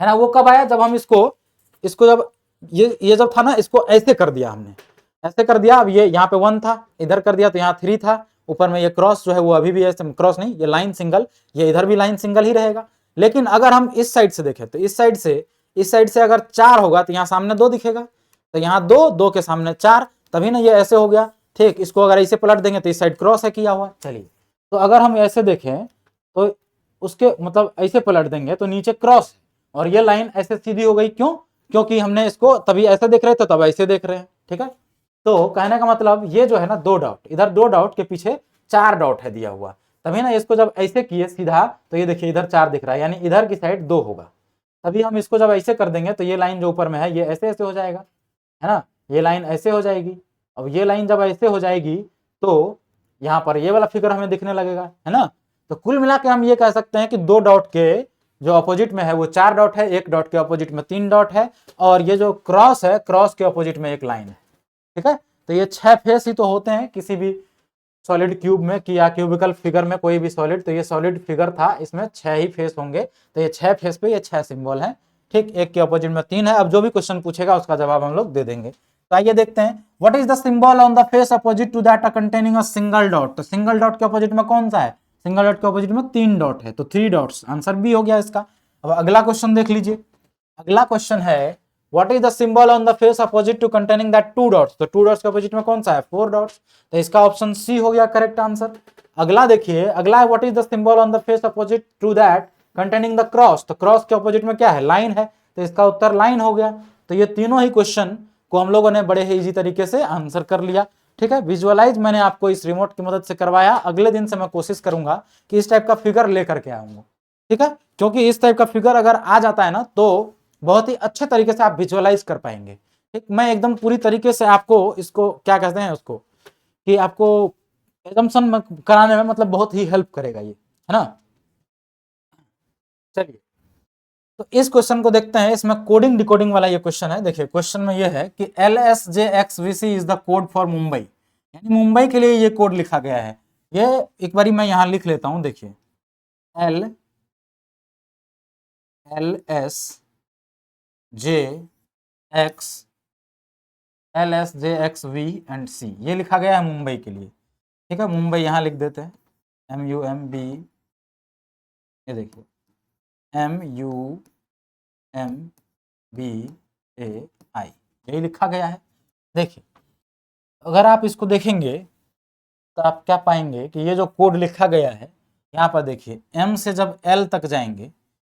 है ना, वो कब आया, जब हम इसको जब ये जब था ना, इसको ऐसे कर दिया हमने, ऐसे कर दिया। अब ये यहाँ पे 1 था, इधर कर दिया तो यहाँ 3 था, ऊपर में ये क्रॉस जो है वो अभी भी ऐसे, क्रॉस नहीं, ये लाइन सिंगल, ये इधर भी लाइन सिंगल ही रहेगा। लेकिन अगर हम इस साइड से देखें तो इस साइड से अगर 4 होगा तो यहाँ सामने 2 दिखेगा, तो यहाँ 2, 2 के सामने 4, तभी ना ये ऐसे हो गया। ठीक, इसको अगर ऐसे पलट देंगे तो इस साइड क्रॉस है किया हुआ। चलिए, तो अगर हम ऐसे देखें तो उसके मतलब ऐसे पलट देंगे तो नीचे क्रॉस है और ये लाइन ऐसे सीधी हो गई। क्यों, क्योंकि हमने इसको तभी ऐसे देख रहे थे, तब ऐसे देख रहे हैं। ठीक है, तो कहने का मतलब ये जो है ना 2 डॉट, इधर 2 डॉट के पीछे 4 डॉट है दिया हुआ, तभी ना इसको जब ऐसे किए सीधा तो ये देखिए इधर 4 दिख रहा है, यानी इधर की साइड 2 होगा। तभी हम इसको जब ऐसे कर देंगे तो ये लाइन जो ऊपर में है ये ऐसे ऐसे हो जाएगा, है ना, ये लाइन ऐसे हो जाएगी। अब ये लाइन जब ऐसे हो जाएगी तो यहाँ पर ये वाला फिगर हमें दिखने लगेगा, है ना। तो कुल मिला के हम ये कह सकते हैं कि 2 डॉट के जो अपोजिट में है वो 4 डॉट है, 1 डॉट के अपोजिट में 3 डॉट है, और ये जो क्रॉस है, क्रॉस के अपोजिट में एक लाइन है। ठीक है, तो ये 6 फेस ही तो होते हैं किसी भी सॉलिड क्यूब में कि या क्यूबिकल फिगर में कोई भी सॉलिड। तो ये सॉलिड फिगर था, इसमें 6 ही फेस होंगे, तो ये 6 फेस पे ये 6 सिंबल हैं। ठीक, एक के अपोजिट में 3 है। अब जो भी क्वेश्चन पूछेगा उसका जवाब हम लोग दे देंगे। तो आइए देखते हैं, what is the symbol on the face opposite to that containing a single dot. तो सिंगल डॉट के अपोजिट में कौन सा है, सिंगल डॉट के अपोजिट में 3 डॉट है, तो 3 डॉट्स, आंसर बी हो गया इसका। अब अगला क्वेश्चन देख लीजिए, अगला क्वेश्चन है what is the symbol on the face opposite to containing that 2 dots. तो 2 डॉट्स के अपोजिट में कौन सा है, 4 डॉट्स, तो इसका ऑप्शन सी हो गया करेक्ट आंसर। अगला देखिए, अगला है what is the symbol on the face opposite to that containing the cross. तो क्रॉस के अपोजिट में क्या है, लाइन है, तो इसका उत्तर लाइन हो गया। तो ये तीनों ही क्वेश्चन को हम लोगों ने बड़े ही इजी तरीके से आंसर कर लिया। ठीक है, विजुअलाइज मैंने आपको इस रिमोट की मदद से करवाया। अगले दिन से मैं कोशिश करूंगा कि इस टाइप का फिगर लेकर के आऊंगा। ठीक है, क्योंकि इस टाइप का फिगर अगर आ जाता है ना तो बहुत ही अच्छे तरीके से आप विजुअलाइज कर पाएंगे। ठीक, मैं एकदम पूरी तरीके से आपको इसको क्या कहते हैं उसको, कि आपको एजम्पशन कराने में मतलब बहुत ही हेल्प करेगा ये, है ना। चलिए, तो इस क्वेश्चन को देखते हैं, इसमें कोडिंग डिकोडिंग वाला ये क्वेश्चन है। देखिए क्वेश्चन में ये है कि LSJXVC is the code for Mumbai, यानी मुंबई के लिए ये कोड लिखा गया है। ये एक बारी मैं यहां लिख लेता हूं, देखिए LSJXV एंड C, ये लिखा गया है मुंबई के लिए। ठीक है, मुंबई यहां लिख देते हैं, MUMB, ये देखिए MUMBAI, यही लिखा गया है। देखिए अगर आप इसको देखेंगे तो आप क्या पाएंगे कि ये जो कोड लिखा गया है, यहाँ पर देखिए M से जब L तक जाएंगे,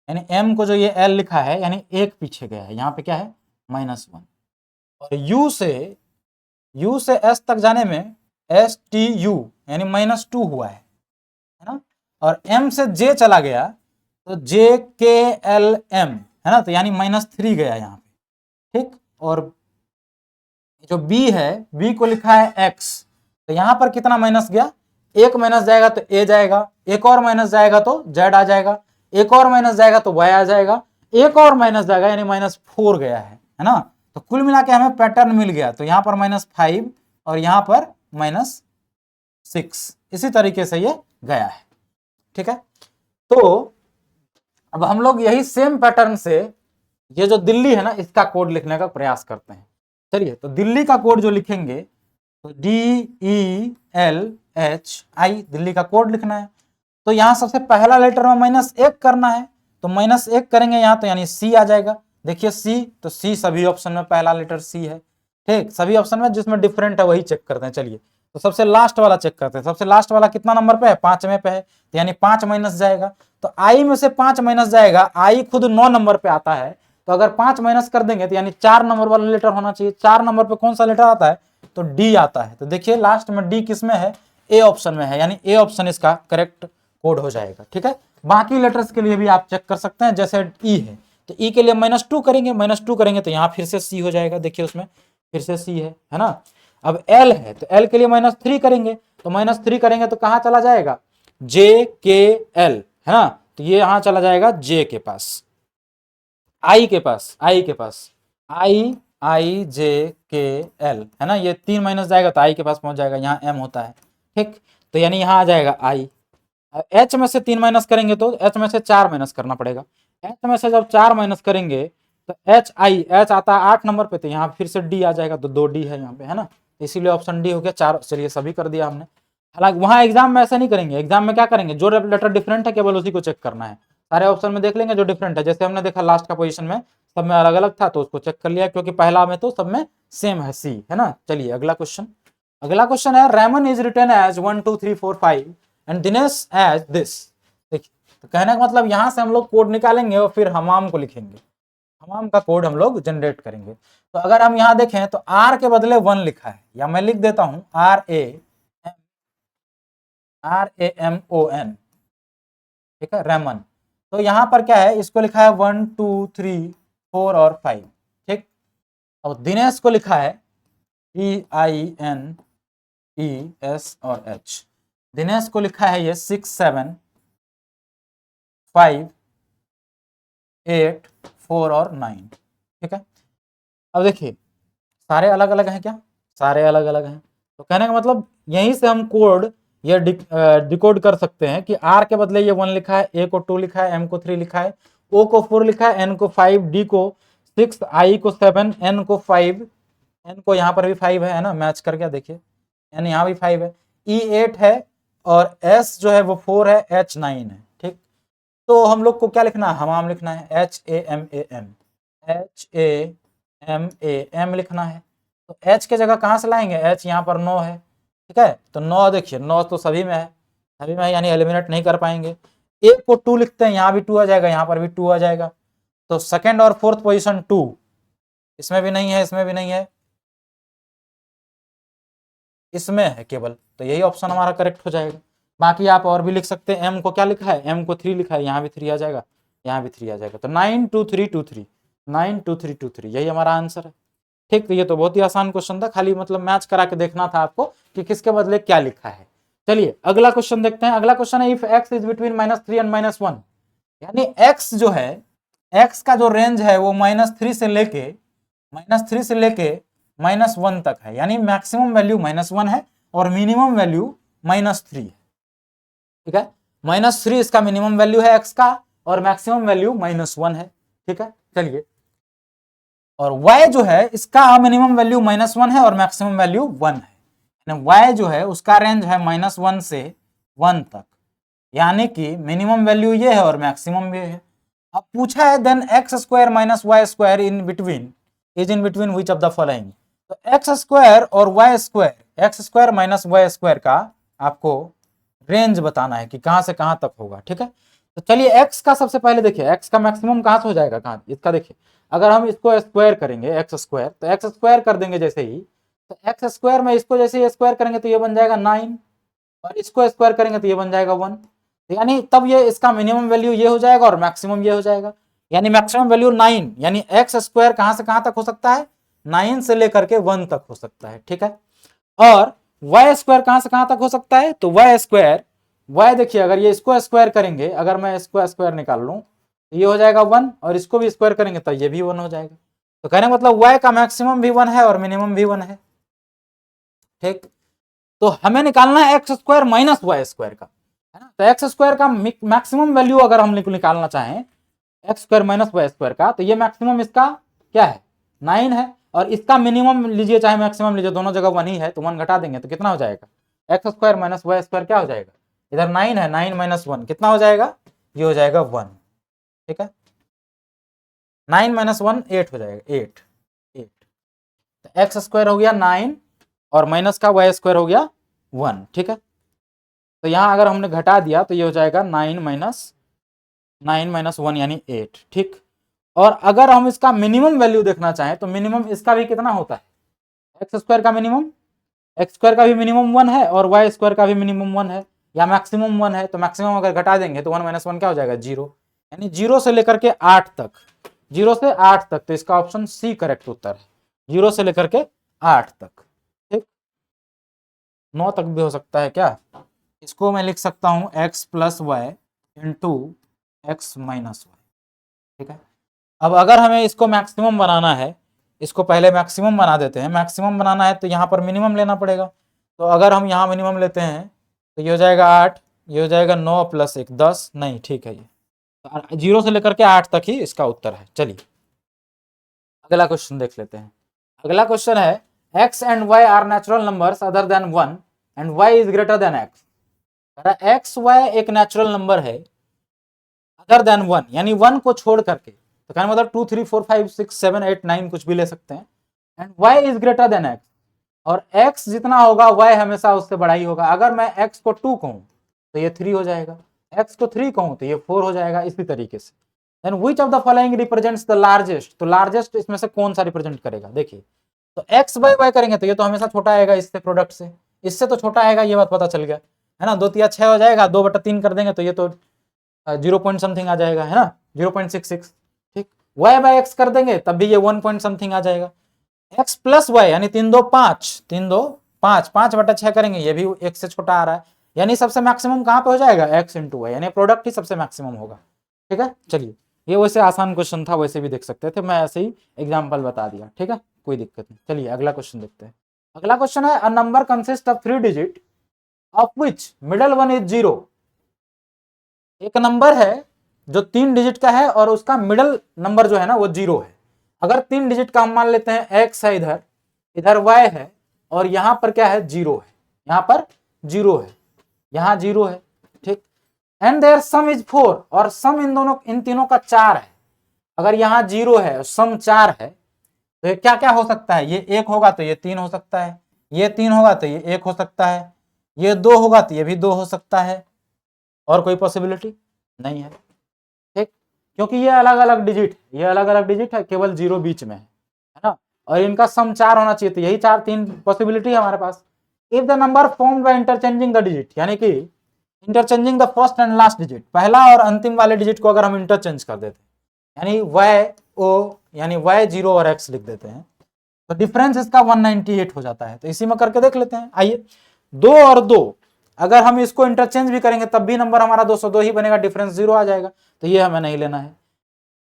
यानी M को जो ये L लिखा है यानी एक पीछे गया है, यहाँ पे क्या है -1, और U से S तक जाने में STU यानी -2 हुआ है ना, और M से J चला गया तो JKLM, है ना, तो यानी -3 गया यहाँ पे। ठीक, और जो B है, B को लिखा है X, तो यहाँ पर कितना माइनस गया, एक माइनस जाएगा तो A जाएगा, एक और माइनस जाएगा तो Z आ जाएगा, एक और माइनस जाएगा तो Y आ जाएगा, एक और माइनस जाएगा यानी -4 गया है ना। तो कुल मिला के हमें पैटर्न मिल गया, तो यहाँ पर -5 और यहाँ पर -6, इसी तरीके से ये गया है। ठीक है, तो अब हम लोग यही सेम पैटर्न से ये जो दिल्ली है ना इसका कोड लिखने का प्रयास करते हैं। चलिए, तो दिल्ली का कोड जो लिखेंगे तो DELHI, दिल्ली का कोड लिखना है। तो यहां सबसे पहला लेटर में -1 करना है, तो -1 करेंगे यहाँ तो यानी C आ जाएगा, देखिए सी, तो सी सभी ऑप्शन में पहला लेटर सी है। ठीक, सभी ऑप्शन में जिसमें डिफरेंट है वही चेक करते हैं। चलिए तो सबसे लास्ट वाला चेक करते हैं। सबसे लास्ट वाला कितना नंबर पे है? 5वें पे है, तो यानी 5 माइनस जाएगा। तो आई में से 5 माइनस जाएगा, आई खुद 9 नंबर पे आता है, तो अगर 5 माइनस कर देंगे तो यानी 4 नंबर वाला लेटर होना चाहिए। 4 नंबर पे कौन सा लेटर आता है? तो डी आता है। तो देखिए लास्ट में डी किस में है? ए ऑप्शन में है, यानी ए ऑप्शन इसका करेक्ट कोड हो जाएगा। ठीक है, बाकी लेटर्स के लिए भी आप चेक कर सकते हैं। जैसे ई है तो ई के लिए -2 करेंगे, -2 करेंगे तो यहाँ फिर से सी हो जाएगा। देखिए उसमें फिर से सी है ना। अब एल है तो एल के लिए -3 करेंगे, तो -3 करेंगे तो कहाँ चला जाएगा? जे के एल, है ना, तो ये यहां चला जाएगा जे के पास, आई के पास, आई के पास, आई आई जे के एल, है ना। ये 3 माइनस जाएगा तो आई के पास पहुंच जाएगा, यहाँ एम होता है। ठीक, तो यानी यहाँ आ जाएगा आई। एच में से 3 माइनस करेंगे तो एच में से 4 माइनस करना पड़ेगा। एच में से जब 4 माइनस करेंगे तो एच आई, एच आता है 8 नंबर पे, तो यहाँ फिर से डी आ जाएगा, तो 2 डी है यहाँ पे, है ना, इसीलिए ऑप्शन डी हो गया। 4, चलिए सभी कर दिया हमने। हालांकि वहां एग्जाम में ऐसा नहीं करेंगे, एग्जाम में क्या करेंगे? जो लेटर डिफरेंट है केवल उसी को चेक करना है। सारे ऑप्शन में देख लेंगे जो डिफरेंट है, जैसे हमने देखा लास्ट का पोजीशन में सब में अलग अलग था तो उसको चेक कर लिया, क्योंकि पहला में तो सब में सेम है, सी, है ना। चलिए अगला क्वेश्चन, अगला क्वेश्चन है Raman is written as 1 2 3 4 5 and Dinesh as this. देखिए, तो कहने का मतलब यहां से हम लोग कोड निकालेंगे और फिर हमाम को लिखेंगे, हमाम का कोड हम लोग जनरेट करेंगे। तो अगर हम यहाँ देखें तो आर के बदले 1 लिखा है, या मैं लिख देता हूं RAMON, ठीक है, रेमन। तो यहाँ पर क्या है? इसको लिखा है 1 2 3 4 और 5। ठीक, और दिनेश को लिखा है DINES और H। दिनेश को लिखा है ये 6 7 5 8 4 और 9। ठीक है, अब देखिए सारे अलग अलग हैं क्या? सारे अलग अलग हैं, तो कहने का मतलब यहीं से हम कोड ये डिकोड कर सकते हैं कि आर के बदले ये 1 लिखा है, ए को 2 लिखा है, एम को 3 लिखा है, ओ को 4 लिखा है, एन को 5, डी को 6, आई को 7, एन को 5, एन को यहाँ पर भी 5 है ना, मैच कर गया। देखिए एन यहाँ भी 5 है, ई 8 है और एस जो है वो 4 है, एच 9 है। ठीक, तो हम लोग को क्या लिखना है? हमाम लिखना है, HAMAM, HAMAM लिखना है। तो H के जगह कहाँ से लाएंगे? H यहाँ पर 9 है, ठीक है, तो 9 देखिए 9 तो सभी में है, सभी में है, यानी एलिमिनेट नहीं कर पाएंगे। ए को 2 लिखते हैं, यहाँ भी 2 आ जाएगा, यहाँ पर भी 2 आ जाएगा। तो सेकेंड और फोर्थ पोजीशन 2, इसमें भी नहीं है, इसमें भी नहीं है, इसमें है केवल, तो यही ऑप्शन हमारा करेक्ट हो जाएगा। बाकी आप और भी लिख सकते हैं। एम को क्या लिखा है? एम को 3 लिखा है, यहाँ भी 3 आ जाएगा, यहाँ भी 3 आ जाएगा। तो 9 2 3 2 3, 9 2 3 2 3, यही हमारा आंसर है। ठीक, तो ये तो बहुत ही आसान क्वेश्चन था, खाली मतलब मैच करा के देखना था आपको कि किसके बदले क्या लिखा है। चलिए अगला क्वेश्चन देखते हैं। अगला क्वेश्चन है if x is between -3 and -1, यानी x जो है, x का जो रेंज है वो -3 से लेके -1 तक है, यानी मैक्सिमम वैल्यू -1 है और मिनिमम वैल्यू -3 है। ठीक है, -3 इसका मिनिमम वैल्यू है x का और मैक्सिमम वैल्यू -1 है। ठीक है, चलिए, और y जो है इसका मिनिमम वैल्यू -1 है और मैक्सिमम वैल्यू 1 है, यानी y जो है उसका रेंज है -1 से 1 तक, यानी कि मिनिमम वैल्यू ये है और मैक्सिमम ये है। अब पूछा है then x square minus Y square in between is in between which of the following. तो x स्क्वायर और y square, x square minus Y square का आपको रेंज बताना है कि कहां से कहां तक होगा। ठीक है, तो चलिए x का सबसे पहले देखिए, x का मैक्सिमम कहां से हो जाएगा, कहां, इसका देखिए, अगर हम इसको स्क्वायर करेंगे x स्क्वायर, तो x स्क्वायर कर देंगे जैसे ही, तो x स्क्वायर में इसको जैसे ही स्क्वायर करेंगे तो ये बन जाएगा 9 और इसको स्क्वायर करेंगे तो ये बन जाएगा 1, यानी तब ये इसका मिनिमम वैल्यू ये हो जाएगा और मैक्सिमम ये हो जाएगा, यानी मैक्सिमम वैल्यू 9, यानी x स्क्वायर कहां से कहां तक हो सकता है? 9 से लेकर के 1 तक हो सकता है। ठीक है, और y स्क्वायर कहां से कहां तक हो सकता है? तो y स्क्वायर, y देखिए अगर ये इसको स्क्वायर करेंगे, अगर मैं इसको स्क्वायर निकाल लूं तो ये हो जाएगा 1 और इसको भी स्क्वायर करेंगे तो ये भी 1 हो जाएगा। तो कहने का मतलब y का मैक्सिमम भी 1 है और मिनिमम भी 1 है। ठीक, तो हमें निकालना है X square minus Y square का, है ना। तो एक्स स्क्वायर का मैक्सिमम वैल्यू अगर हम निकालना चाहें X square minus Y square का, तो ये मैक्सिमम इसका क्या है? 9 है, और इसका मिनिमम लीजिए चाहे मैक्सिमम लीजिए, दोनों जगह 1 ही है, तो 1 घटा देंगे तो कितना हो जाएगा? X square minus Y square क्या हो जाएगा? इधर 9 है, 9 माइनस 1 कितना हो जाएगा? ये हो जाएगा 1। ठीक है, 9 माइनस 1 8 हो जाएगा, 8 8। तो एक्स स्क्वायर हो गया 9 और माइनस का वाई स्क्वायर हो गया 1, ठीक है। तो यहाँ अगर हमने घटा दिया तो ये हो जाएगा 9 माइनस 1 यानी 8, ठीक। और अगर हम इसका मिनिमम वैल्यू देखना चाहें तो मिनिमम इसका भी कितना होता है, एक्स स्क्वायर का मिनिमम, एक्स स्क्वायर का भी मिनिमम 1 है और वाई स्क्वायर का भी मिनिमम 1 है या मैक्सिमम 1 है। तो मैक्सिमम अगर घटा देंगे तो 1 माइनस 1 क्या हो जाएगा, 0, यानी 0 से लेकर के 8 तक, 0 से 8 तक। तो इसका ऑप्शन सी करेक्ट उत्तर है, 0 से लेकर के 8 तक, ठीक। 9 तक भी हो सकता है क्या। इसको मैं लिख सकता हूं x plus Y into X minus Y, ठीक है। अब अगर हमें इसको मैक्सिमम बनाना है, इसको पहले मैक्सिमम बना देते हैं। मैक्सिमम बनाना है तो यहाँ पर मिनिमम लेना पड़ेगा। तो अगर हम यहाँ मिनिमम लेते हैं तो ये हो जाएगा 8, ये हो जाएगा 9 प्लस 1 10, नहीं ठीक है, ये 0 से लेकर के 8 तक ही इसका उत्तर है। चलिए अगला क्वेश्चन देख लेते हैं। अगला क्वेश्चन है x and y are natural numbers other than 1 and y is greater than x। X Y एक नेचुरल नंबर है अदर देन 1, यानी 1 को छोड़ करके। तो कहने मतलब 2 3 4 5 6 7 8 9 कुछ भी ले सकते हैं। And y is greater than x, और x जितना होगा y हमेशा उससे बड़ा ही होगा। अगर मैं x को 2 कहूं तो ये 3 हो जाएगा, x को 3 कहूं तो ये 4 हो जाएगा, इसी तरीके से। Then which of the following represents the largest, तो लार्जेस्ट इसमें से कौन सा रिप्रेजेंट करेगा। देखिए तो x बाय y करेंगे तो ये तो हमेशा छोटा आएगा इससे, प्रोडक्ट से, इससे तो छोटा आएगा, ये बात पता चल गया है ना। 2 तिया 6 हो जाएगा, 2/3 कर देंगे तो ये तो 0 पॉइंट समथिंग आ जाएगा, है ना, 0.66, ठीक। y बाय x कर देंगे तब भी ये 1 पॉइंट समथिंग आ जाएगा। x प्लस वाई यानी 3 2 5, 3 2 5, 5/6 करेंगे, ये भी x से छोटा आ रहा है, यानी सबसे मैक्सिमम कहां पे हो जाएगा, x इंटू वाई, यानी प्रोडक्ट ही सबसे मैक्सिमम होगा, ठीक है। चलिए ये वैसे आसान क्वेश्चन था, वैसे भी देख सकते थे, मैं ऐसे ही एग्जाम्पल बता दिया, ठीक है, कोई दिक्कत नहीं। चलिए अगला क्वेश्चन देखते हैं। अगला क्वेश्चन है a number consist of 3 digit of which middle one is 0। एक नंबर है जो 3 डिजिट का है और उसका मिडल नंबर जो है ना वो 0 है। अगर 3 डिजिट का हम मान लेते हैं, x है इधर, इधर y है और यहां पर क्या है, 0 है, यहां पर 0 है, यहां 0 है, ठीक। एंड देयर सम इज 4, और सम इन तीनों का 4 है। अगर यहाँ 0 है और सम 4 है तो ये क्या क्या हो सकता है, ये 1 होगा तो ये 3 हो सकता है, ये 3 होगा तो ये 1 हो सकता है, ये 2 होगा तो ये भी 2 हो सकता है, और कोई पॉसिबिलिटी नहीं है, ठीक। क्योंकि ये अलग अलग डिजिट, ये अलग अलग डिजिट है, केवल 0 बीच में है ना, और इनका सम 4 होना चाहिए, तो यही 3 पॉसिबिलिटी है हमारे पास। If the number formed by interchanging the digit, यानी कि interchanging the first and last digit, पहला और अंतिम वाले डिजिट को अगर हम इंटरचेंज कर देते हैं, यानी y0 यानी y0 और x लिख देते हैं, तो डिफरेंस इसका 198 हो जाता है। तो इसी में करके देख लेते हैं। आइए 2 और 2 अगर हम इसको इंटरचेंज भी करेंगे तब भी नंबर हमारा 202 ही बनेगा, डिफरेंस 0 आ जाएगा, तो ये हमें नहीं लेना है।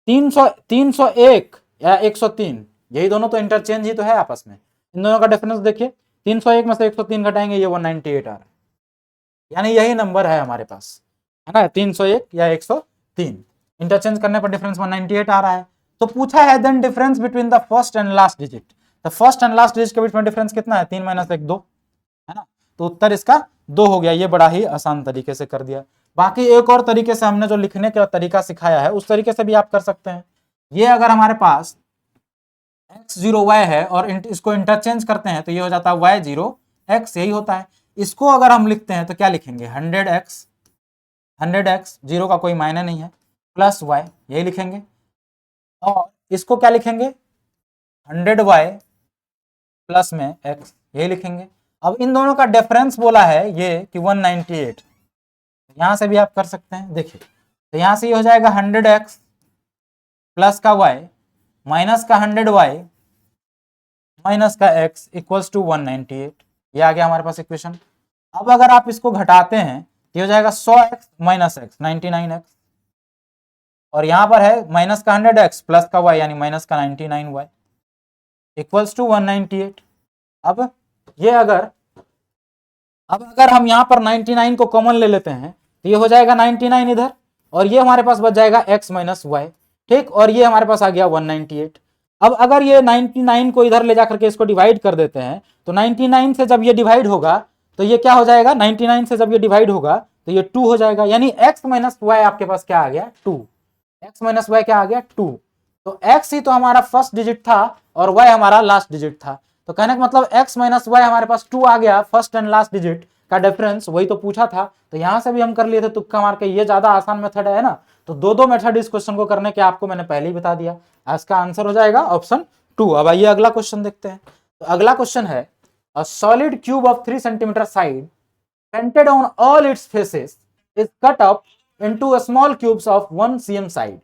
301 या 103, यही दोनों तो इंटरचेंज ही तो है आपस में, इन दोनों का डिफरेंस देखिए, 301 में से 103 घटाएंगे, ये 198 आ रहा है, यानी यही नंबर है हमारे पास, है ना, 301 या 103, इंटरचेंज करने पर डिफरेंस 198 आ रहा है। तो पूछा है then difference between the first and last digit, तो फर्स्ट एंड लास्ट डिजिट के बीच में डिफरेंस कितना है, 3 माइनस 1 2, है ना, तो उत्तर इसका 2 हो गया। ये बड़ा ही आसान तरीके से कर दिया। बाकी एक और तरीके से हमने जो लिखने का तरीका सिखाया है उस तरीके से भी आप कर सकते हैं। ये अगर हमारे पास x0y है और इसको इंटरचेंज करते हैं तो ये हो जाता है y0x, यही होता है। इसको अगर हम लिखते हैं तो क्या लिखेंगे, 100x 0 का कोई मायने नहीं है, प्लस y, यही लिखेंगे, और इसको क्या लिखेंगे, 100y प्लस में x, यही लिखेंगे। अब इन दोनों का डिफरेंस बोला है ये कि 198, यहां से भी आप कर सकते हैं। देखिए तो यहां से ये हो जाएगा 100x प्लस का y माइनस का 100y माइनस का x इक्वल्स टू 198, ये आ गया हमारे पास इक्वेशन। अब अगर आप इसको घटाते हैं तो हो जाएगा 100x माइनस x 99x, और यहां पर है माइनस का 100x प्लस का y यानी माइनस का 99y इक्वल्स टू 198। अब ये अगर हम यहाँ पर 99 को कॉमन ले लेते हैं तो ये हो जाएगा 99 इधर, और ये हमारे पास बच जाएगा x माइनस वाई, ठीक, और ये हमारे पास आ गया 198। अब अगर ये 99 को इधर ले जाकर के इसको डिवाइड कर देते हैं तो 99 से जब ये डिवाइड होगा तो ये क्या हो जाएगा, 99 से जब ये डिवाइड होगा तो ये 2 हो जाएगा, यानी x माइनस वाई आपके पास क्या आ गया, 2, x माइनस वाई क्या आ गया, 2। तो x ही तो हमारा फर्स्ट डिजिट था और y हमारा लास्ट डिजिट था। तो कहने का मतलब x माइनस वाई हमारे पास 2 आ गया, फर्स्ट एंड लास्ट डिजिट का डिफरेंस, वही तो पूछा था। तो यहां से भी हम कर लिए थे तुक्का मार के, ये ज्यादा आसान मेथड है ना। तो दो मेथड इस क्वेश्चन को करने के आपको मैंने पहले ही बता दिया। इसका आंसर हो जाएगा ऑप्शन 2। अब आइए अगला क्वेश्चन देखते हैं। तो अगला क्वेश्चन है, a solid cube of 3 centimetre side painted on all it's faces is cut up into small cubes of 1 cm side.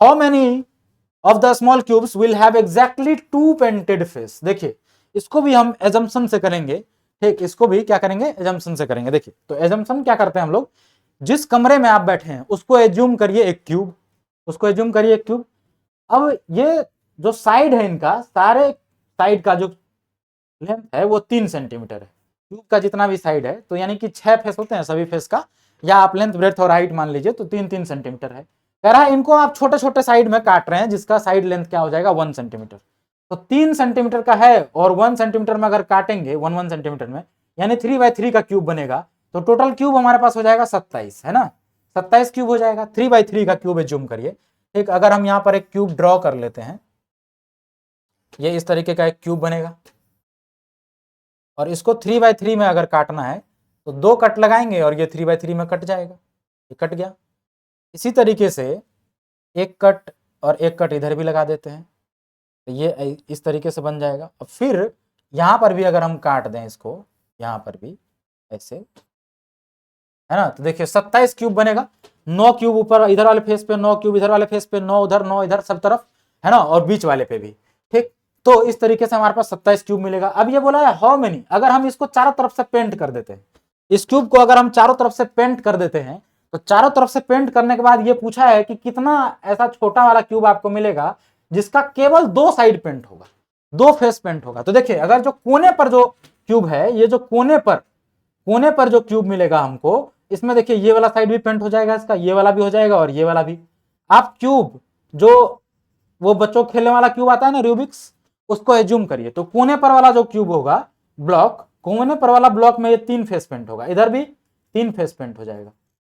How many of the small cubes will have exactly 2 painted face? देखिए इसको भी हम assumption से करेंगे, ठीक, इसको भी क्या करेंगे, assumption से करेंगे। देखिए तो assumption क्या करते हैं हम लोग, जिस कमरे में आप बैठे हैं उसको एज्यूम करिए एक क्यूब, उसको एज्यूम करिए एक क्यूब। अब ये जो साइड है इनका, सारे साइड का जो लेंथ है वो 3 सेंटीमीटर है, क्यूब का जितना भी साइड है, तो यानी कि 6 फेस होते हैं सभी फेस का, या आप लेंथ ब्रेथ और हाइट मान लीजिए, तो 3-3 सेंटीमीटर है। कह रहा है इनको आप छोटे छोटे साइड में काट रहे हैं, जिसका साइड लेंथ क्या हो जाएगा 1 सेंटीमीटर। तो 3 सेंटीमीटर का है और 1 सेंटीमीटर में अगर काटेंगे 1 सेंटीमीटर में, यानी 3/3 का क्यूब बनेगा। तो टोटल क्यूब हमारे पास हो जाएगा 27, है ना, 27 क्यूब हो जाएगा। 3/3 का क्यूब एज्यूम करिए। ठीक, अगर हम यहाँ पर एक क्यूब ड्रॉ कर लेते हैं, ये इस तरीके का एक क्यूब बनेगा और इसको 3/3 में अगर काटना है तो 2 कट लगाएंगे और ये 3/3 में कट जाएगा, ये कट गया। इसी तरीके से एक कट और एक कट इधर भी लगा देते हैं, तो ये इस तरीके से बन जाएगा। और फिर यहाँ पर भी अगर हम काट दें इसको, यहाँ पर भी ऐसे, है ना, तो देखिए 27 क्यूब बनेगा। 9 क्यूब ऊपर इधर वाले फेस पे, 9 क्यूब इधर वाले फेस पे, 9 उधर, 9 इधर, सब तरफ, है ना, और बीच वाले पे भी। ठीक, तो इस तरीके से हमारे पास 27 क्यूब मिलेगा। अब ये बोला है हाउ मेनी, अगर हम इसको चारों तरफ से पेंट कर देते हैं, इस क्यूब को अगर हम चारों तरफ से पेंट कर देते हैं, तो चारों तरफ से पेंट करने के बाद ये पूछा है कि कितना ऐसा छोटा वाला क्यूब आपको मिलेगा जिसका केवल 2 साइड पेंट होगा, 2 फेस पेंट होगा। तो देखिए अगर जो कोने पर जो क्यूब है, ये जो कोने पर जो क्यूब मिलेगा हमको, इसमें देखिए ये वाला साइड भी पेंट हो जाएगा इसका, ये वाला भी हो जाएगा और ये वाला भी। आप क्यूब जो वो बच्चों खेलने वाला क्यूब आता है ना रूबिक्स, उसको एज्यूम करिए। तो कोने पर वाला जो क्यूब होगा ब्लॉक, कोने पर वाला ब्लॉक में ये 3 फेस पेंट होगा, इधर भी 3 फेस पेंट हो जाएगा,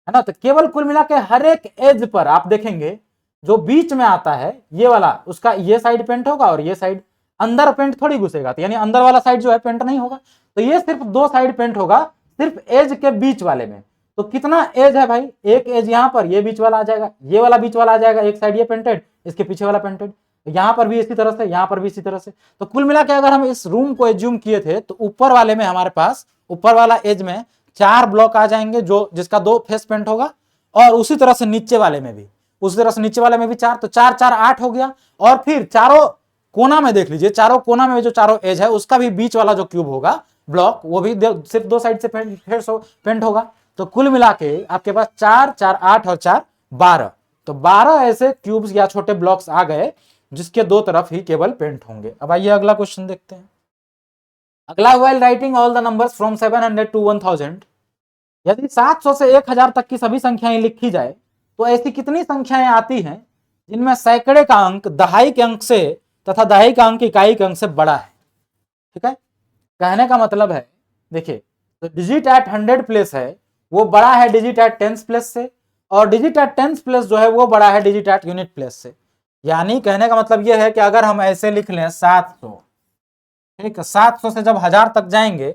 है ना। तो केवल कुल मिला के हर एक एज पर आप देखेंगे जो बीच में आता है ये वाला, उसका ये साइड पेंट होगा और ये साइड, अंदर पेंट थोड़ी घुसेगा, तो यानी अंदर वाला साइड जो है पेंट नहीं होगा। तो ये सिर्फ 2 साइड पेंट होगा, सिर्फ एज के बीच वाले में। तो कितना एज है भाई, एक एज यहाँ पर, ये बीच वाला आ जाएगा, ये वाला बीच वाला आ जाएगा, एक साइड ये पेंटेड, इसके पीछे वाला पेंटेड, यहाँ पर भी इसी तरह से, यहाँ पर भी इसी तरह से। तो कुल मिला के अगर हम इस रूम को एज्यूम किए थे, तो ऊपर वाले में हमारे पास, ऊपर वाला एज में 4 ब्लॉक आ जाएंगे, जो जिसका 2 फेस पेंट होगा, और उसी तरह से नीचे वाले में भी, उसी तरह से नीचे वाले में भी 4, तो 4 4 8 हो गया। और फिर चारों कोना में देख लीजिए, चारों कोना में जो चारों एज है उसका भी बीच वाला जो क्यूब होगा ब्लॉक, वो भी सिर्फ 2 साइड से पेंट होगा। तो कुल मिला के आपके पास 4 4 8 और 4 12, तो 12 ऐसे क्यूब्स या छोटे ब्लॉक्स आ गए जिसके 2 तरफ ही केवल पेंट होंगे। अब आइए अगला क्वेश्चन देखते हैं। अगला, while writing all the numbers from 700 to 1000, यदि 700 से 1000 तक की सभी संख्याएं लिखी जाए तो ऐसी कितनी संख्याएं आती हैं जिनमें सैकड़े का अंक दहाई के अंक से तथा दहाई का अंक इकाई के अंक से बड़ा है। ठीक है, कहने का मतलब है, देखिए तो डिजिट एट 100 प्लेस है वो बड़ा है डिजिट एट टेंस प्लेस से, और डिजिट एट टेंस प्लेस जो है वो बड़ा है डिजिट एट यूनिट प्लेस से। यानी कहने का मतलब ये है कि अगर हम ऐसे लिख लें 700, ठीक है, 700 से जब 1000 तक जाएंगे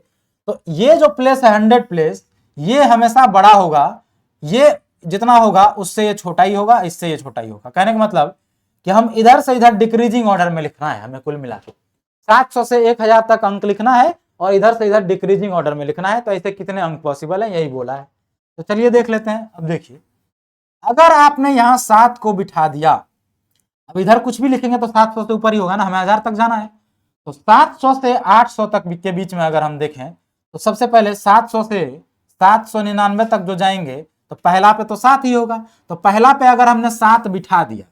तो ये जो प्लेस है 100 प्लेस, ये हमेशा बड़ा होगा, ये जितना होगा उससे ये छोटा ही होगा, इससे ये छोटा ही होगा। कहने का मतलब कि हम इधर से इधर डिक्रीजिंग ऑर्डर में लिखना है हमें, कुल मिला के 700 से 1000 तक अंक लिखना है और इधर से इधर डिक्रीजिंग ऑर्डर में लिखना है। तो ऐसे कितने अंक पॉसिबल है, यही बोला है। तो चलिए देख लेते हैं। अब देखिए अगर आपने यहाँ 7 को बिठा दिया, अब इधर कुछ भी लिखेंगे तो 700 से ऊपर ही होगा ना, हमें 1000 तक जाना है। तो 700 से 800 तक के बीच में अगर हम देखें तो सबसे पहले 700 से 799 तक जो जाएंगे तो पहला पे तो 7 ही होगा। तो पहला पे अगर हमने 7 बिठा दिया,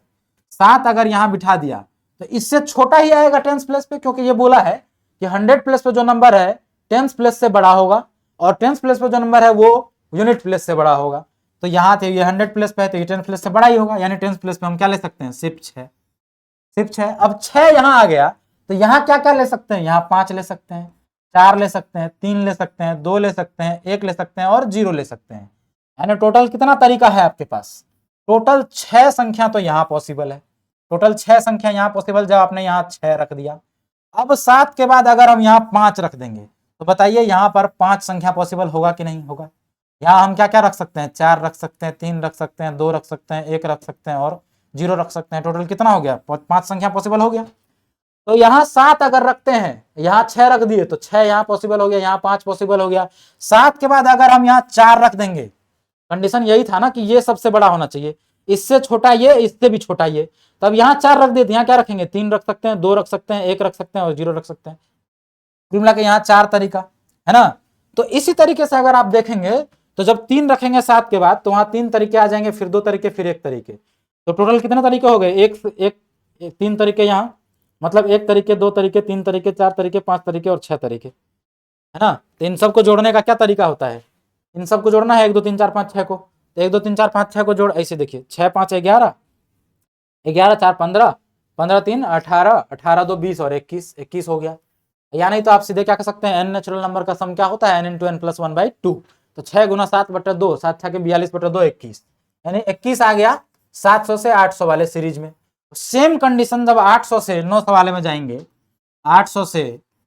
7 अगर यहाँ बिठा दिया तो इससे छोटा ही आएगा टेंस प्लेस पे, क्योंकि ये बोला है कि 100 प्लेस पे जो नंबर है टेंस प्लेस से बड़ा होगा और टेंस प्लेस पे जो नंबर है वो यूनिट प्लेस से बड़ा होगा। तो यहाँ थे ये 100 प्लेस पे है तो ये टेंस प्लेस से बड़ा ही होगा, यानी टेंस प्लेस पे हम क्या ले सकते हैं, सिर्फ 6, सिर्फ 6। अब 6 यहाँ आ गया तो यहाँ क्या क्या ले सकते हैं, यहाँ 5 ले सकते हैं, 4 ले सकते हैं, 3 ले सकते हैं, 2 ले सकते हैं, 1 ले सकते हैं और 0 ले सकते हैं। यानी टोटल कितना तरीका है आपके पास, टोटल 6 संख्या तो यहाँ पॉसिबल है। टोटल 6 संख्या यहाँ पॉसिबल, जब आपने यहाँ 6 रख दिया। अब 7 के बाद अगर हम यहाँ 5 रख देंगे तो बताइए यहाँ पर 5 संख्या पॉसिबल होगा कि नहीं होगा। यहाँ हम क्या क्या रख सकते हैं, 4 रख सकते हैं, 3 रख सकते हैं, 2 रख सकते हैं, 1 रख सकते हैं और 0 रख सकते हैं। टोटल कितना हो गया, 5 संख्या पॉसिबल हो गया। तो यहाँ 7 अगर रखते हैं, यहाँ 6 रख दिए तो 6 यहाँ पॉसिबल हो गया, यहाँ 5 पॉसिबल हो गया। 7 के बाद अगर हम यहाँ 4 रख देंगे, कंडीशन यही था ना कि ये सबसे बड़ा होना चाहिए, इससे छोटा ये, इससे भी छोटा ये, तब यहाँ 4 रख देते, यहाँ क्या रखेंगे, 3 रख सकते हैं, 2 रख सकते हैं, 1 रख सकते हैं और 0 रख सकते हैं। मिला के यहाँ 4 तरीका है ना। तो इसी तरीके से अगर आप देखेंगे तो जब 3 रखेंगे 7 के बाद तो वहां 3 तरीके आ जाएंगे, फिर 2 तरीके, फिर 1 तरीके। तो टोटल कितने तरीके हो गए, एक 3 तरीके यहाँ, मतलब 1 तरीके, 2 तरीके, 3 तरीके, 4 तरीके, 5 तरीके और 6 तरीके, है ना। तो इन सबको जोड़ने का क्या तरीका होता है, इन सबको जोड़ना है 1 2 3 4 5 6 को। तो 1 2 3 4 5 6 को जोड़, ऐसे देखिए 6 5 11, 11 4 15, 15 3 18, 18 2 20 और 21, 21 हो गया। या नहीं तो आप सीधे क्या कर सकते हैं, एन नेचुरल नंबर का सम क्या होता है, n इंटू एन प्लस 1/2। तो 6 गुना 7 बटा 2, 7 6 के 42 बटा 2, 21, यानी 21 आ गया 700 से 800 वाले सीरीज में। सेम कंडीशन जब 800 से 900 वाले में जाएंगे, 800 से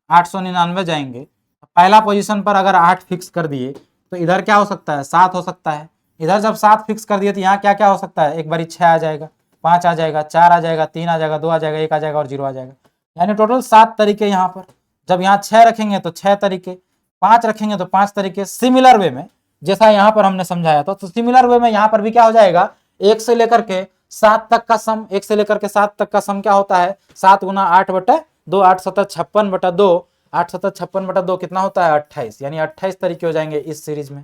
899 जाएंगे, पहला पोजीशन पर अगर 8 फिक्स कर दिए तो इधर क्या हो सकता है, 7 हो सकता है। इधर जब 7 फिक्स कर दिए तो यहाँ क्या क्या हो सकता है, एक बारी 6 आ जाएगा, 5 आ जाएगा, 4 आ जाएगा, 3 आ जाएगा, 2 आ जाएगा, 1 आ जाएगा और 0 आ जाएगा। यानी टोटल 7 तरीके यहाँ पर। जब यहाँ 6 रखेंगे तो 6 तरीके, 5 रखेंगे तो 5 तरीके। सिमिलर वे में जैसा यहाँ पर हमने समझाया था, तो सिमिलर वे में यहाँ पर भी क्या हो जाएगा, 1 से लेकर के 7 तक का सम, 1 से लेकर के 7 तक का सम क्या होता है, 7 गुना 8 बटा 2, 8 7 56 बटा 2, 8 7 56 बटा 2 कितना होता है 28, यानी 28 तरीके हो जाएंगे इस सीरीज में।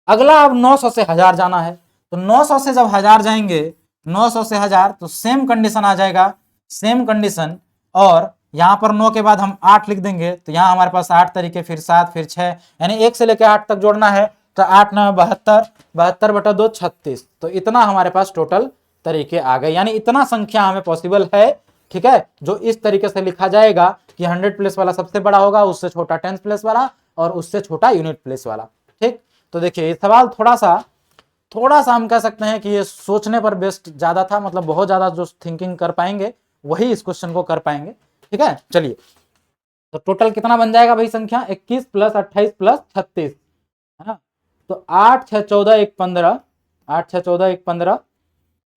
अगला अब 900 से 1000 जाना है, तो 900 से जब 1000 जाएंगे, 900 से 1000 तो सेम कंडीशन आ जाएगा, सेम कंडीशन। और यहाँ पर 9 के बाद हम 8 लिख देंगे तो यहाँ हमारे पास 8 तरीके, फिर 7, फिर 6, यानी 1 से लेकर 8 तक जोड़ना है तो 8 9 72, 72 बटा 2 36। तो इतना हमारे पास टोटल तरीके आ गए, यानी इतना संख्या हमें पॉसिबल है, ठीक है, जो इस तरीके से लिखा जाएगा कि 100 प्लेस वाला सबसे बड़ा होगा, उससे छोटा 10 प्लेस वाला और उससे छोटा यूनिट प्लेस वाला। ठीक, तो देखिए ये सवाल थोड़ा सा हम कह सकते हैं कि ये सोचने पर बेस्ड ज्यादा था, मतलब बहुत ज्यादा जो थिंकिंग कर पाएंगे वही इस क्वेश्चन को कर पाएंगे। ठीक है, चलिए तो टोटल कितना बन जाएगा भाई संख्या, 21 प्लस 28 प्लस 36, है ना। तो 8 6 14 1 15, 8 6 14 1 15,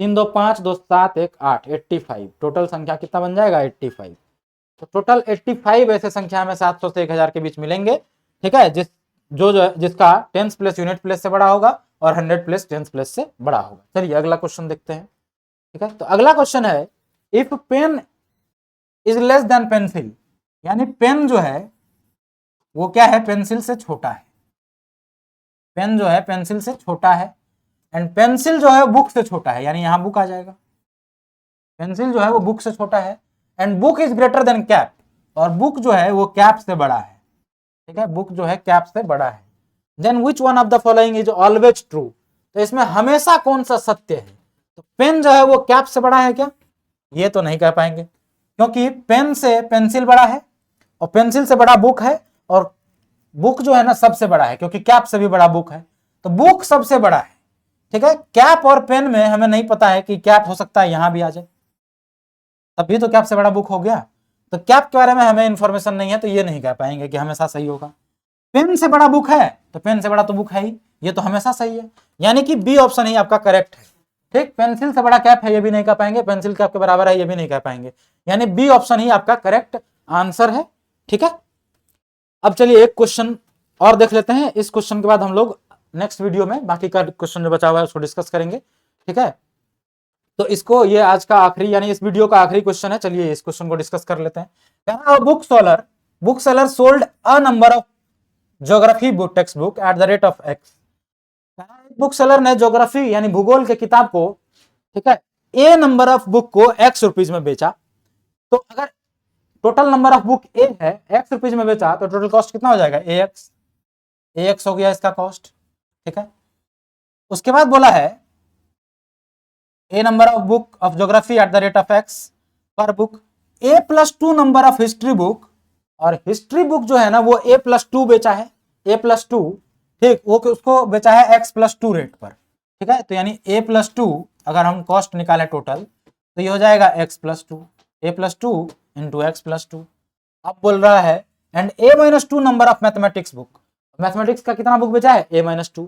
3 2 5 2 7 1 8, 85। टोटल संख्या कितना बन जाएगा 85। तो टोटल 85 ऐसे संख्या में 700 से 1000 के बीच मिलेंगे। ठीक है, जिसका 10 प्लेस यूनिट प्लेस से बड़ा होगा और 100 प्लेस 10 प्लेस से बड़ा होगा। चलिए अगला क्वेश्चन देखते हैं। ठीक है, तो अगला क्वेश्चन है, if pen is less than pencil, यानी पेन जो है वो क्या है, पेंसिल से छोटा है। पेन जो है पेंसिल से छोटा है, एंड पेंसिल जो है बुक से छोटा है, यानी यहां बुक आ जाएगा। पेंसिल जो है वो बुक से छोटा है, and book is greater then cap, और बुक जो है वो कैप से बड़ा है। ठीक है, बुक जो है कैप से बड़ा है। Then which one of the following is always true, तो इसमें हमेशा कौन सा सत्य है। तो पेन जो है वो कैप से बड़ा है क्या, ये तो नहीं कह पाएंगे, क्योंकि पेन से पेंसिल बड़ा है और पेंसिल से बड़ा बुक है, और बुक जो है ना सबसे बड़ा है, क्योंकि कैप से भी बड़ा बुक है, तो बुक सबसे बड़ा है। ठीक है, कैप और पेन में हमें नहीं पता है कि कैप हो सकता है यहां भी आ जाए, तभी तो कैप से बड़ा बुक हो गया। तो कैप के बारे में हमें इंफॉर्मेशन नहीं है, तो ये नहीं कह पाएंगे कि हमेशा सही होगा। पेन से बड़ा बुक है तो पेन से बड़ा तो बुक है ही, ये तो हमेशा सही है, यानी कि बी ऑप्शन ही आपका करेक्ट है। ठीक, पेंसिल से बड़ा कैप है ये भी नहीं कह पाएंगे, पेंसिल कैप के बराबर है ये भी नहीं कह पाएंगे, यानी बी ऑप्शन ही आपका करेक्ट आंसर है। ठीक है, अब चलिए एक क्वेश्चन और देख लेते हैं, इस क्वेश्चन के बाद हम लोग नेक्स्ट वीडियो में बाकी का क्वेश्चन जो बचा हुआ है उसको डिस्कस करेंगे। ठीक है, तो इसको ये आज का आखिरी यानी इस वीडियो का आखिरी क्वेश्चन है, चलिए इस क्वेश्चन को डिस्कस कर लेते हैं। Book seller sold a number of geography book text book eight the rate of x. Book seller ने ज्योग्राफी यानी भूगोल के किताब को, ठीक है, ए नंबर ऑफ बुक को एक्स रुपीज में बेचा। तो अगर टोटल नंबर ऑफ बुक ए है, एक्स रुपीज में बेचा, तो टोटल कॉस्ट कितना हो जाएगा, ए एक्स हो गया इसका कॉस्ट। ठीक है, उसके बाद बोला है a number of book of geography at the rate of x per book, a plus 2 number of history book, और हिस्ट्री बुक जो है ना वो ए प्लस 2 बेचा है, ए प्लस 2, ठीक, वो उसको बेचा है एक्स प्लस 2 रेट पर। ठीक है, तो यानी ए प्लस 2 अगर हम कॉस्ट निकालें टोटल, तो ये हो जाएगा x+2, a+2 इंटू x+2। अब बोल रहा है and a-2 number of mathematics book, mathematics का कितना बुक बेचा है a-2,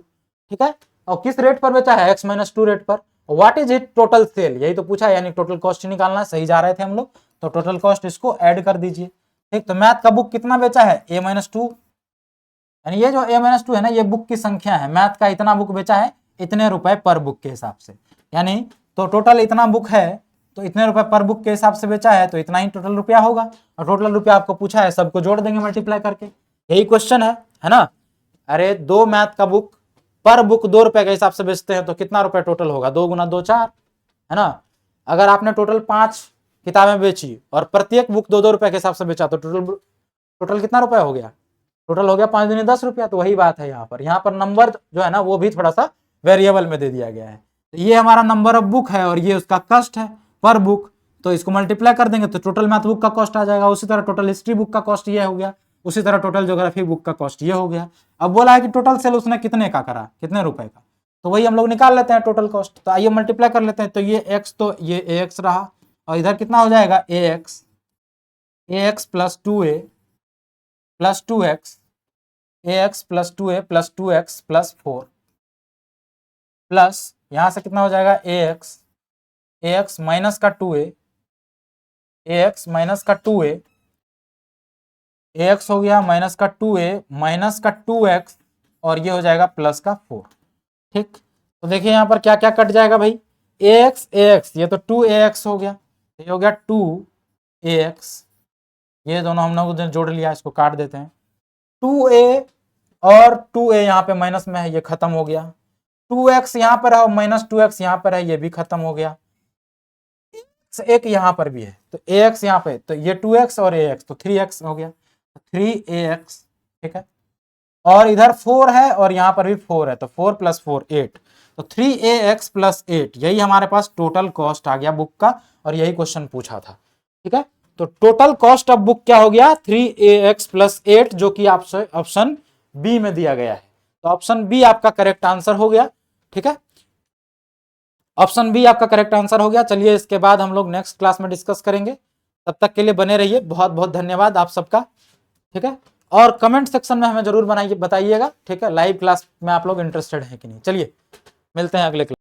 ठीक है, और किस रेट पर बेचा है x-2 रेट पर। What is it total sale, यही तो पूछा है, यानी टोटल कॉस्ट निकालना है, सही जा रहे थे हम लोग, तो टोटल कॉस्ट इसको ऐड कर दीजिए, ठीक। तो मैथ का बुक कितना बेचा है a-2, यानी ये जो a-2 है ना, ये बुक की संख्या है, मैथ का इतना बुक बेचा है, इतने रुपए पर बुक के हिसाब से, यानी तो टोटल इतना बुक है तो इतने रुपए पर बुक के हिसाब से बेचा है, तो इतना ही टोटल रुपया होगा, और टोटल रुपया आपको पूछा है, सबको जोड़ देंगे मल्टीप्लाई करके, यही क्वेश्चन है ना। अरे 2 मैथ का बुक पर बुक 2 रुपए के हिसाब से बेचते हैं तो कितना रुपए टोटल होगा, 2 गुना 2 4, है ना। अगर आपने टोटल 5 किताबें बेची और प्रत्येक बुक 2 2 रुपए के हिसाब से बेचा तो टोटल कितना रुपया हो गया, टोटल हो गया 5 दूनी 10 रुपया। तो वही बात है यहाँ पर नंबर जो है ना वो भी थोड़ा सा वेरिएबल में दे दिया गया है। तो ये हमारा नंबर ऑफ बुक है और ये उसका कॉस्ट है पर बुक, तो इसको मल्टीप्लाई कर देंगे तो टोटल मैथ बुक का कॉस्ट आ जाएगा। उसी तरह टोटल हिस्ट्री बुक का कॉस्ट ये हो गया, उसी तरह टोटल ज्योग्राफी बुक का कॉस्ट ये हो गया। अब बोला है कि टोटल सेल उसने कितने का करा, कितने रुपए का, तो वही हम लोग निकाल लेते हैं टोटल कॉस्ट। तो आइए मल्टीप्लाई कर लेते हैं, तो ये x तो ये ax रहा और इधर कितना हो जाएगा ax plus 2a plus 2x, ax plus 2a plus 2x plus 4 plus यहां से कितना हो जाएगा ax माइनस का 2a, ax माइनस का 2a, ax हो गया माइनस का 2a माइनस का 2x और ये हो जाएगा प्लस का 4, ठीक। तो देखिए यहाँ पर क्या क्या कट जाएगा भाई, ax ये तो 2ax हो गया, ये हो गया 2ax, ये दोनों हम लोग जोड़ लिया, इसको काट देते हैं, 2a और 2a यहाँ पे माइनस में है, ये खत्म हो गया, 2x यहाँ पर है और माइनस 2x यहाँ पर है, ये भी खत्म हो गया, एक यहाँ पर भी है तो ax यहाँ पे, तो ये 2x और ax तो 3x हो गया, 3ax, ठीक है। और इधर 4 है और यहाँ पर भी 4 है, तो 4 प्लस 4 8, तो 3ax प्लस 8, यही हमारे पास टोटल कॉस्ट आ गया बुक का, और यही क्वेश्चन पूछा था, ठीक है। तो टोटल कॉस्ट ऑफ बुक क्या हो गया 3ax प्लस 8, जो कि आपसे ऑप्शन बी में दिया गया है। तो ऑप्शन बी आपका करेक्ट आंसर हो गया, ठीक है, ऑप्शन बी आपका करेक्ट आंसर हो गया। चलिए इसके बाद हम लोग नेक्स्ट क्लास में डिस्कस करेंगे, तब तक के लिए बने रहिए, बहुत बहुत धन्यवाद आप सबका, ठीक है। और कमेंट सेक्शन में हमें जरूर बताइएगा, ठीक है, लाइव क्लास में आप लोग इंटरेस्टेड हैं कि नहीं। चलिए मिलते हैं अगले क्लास।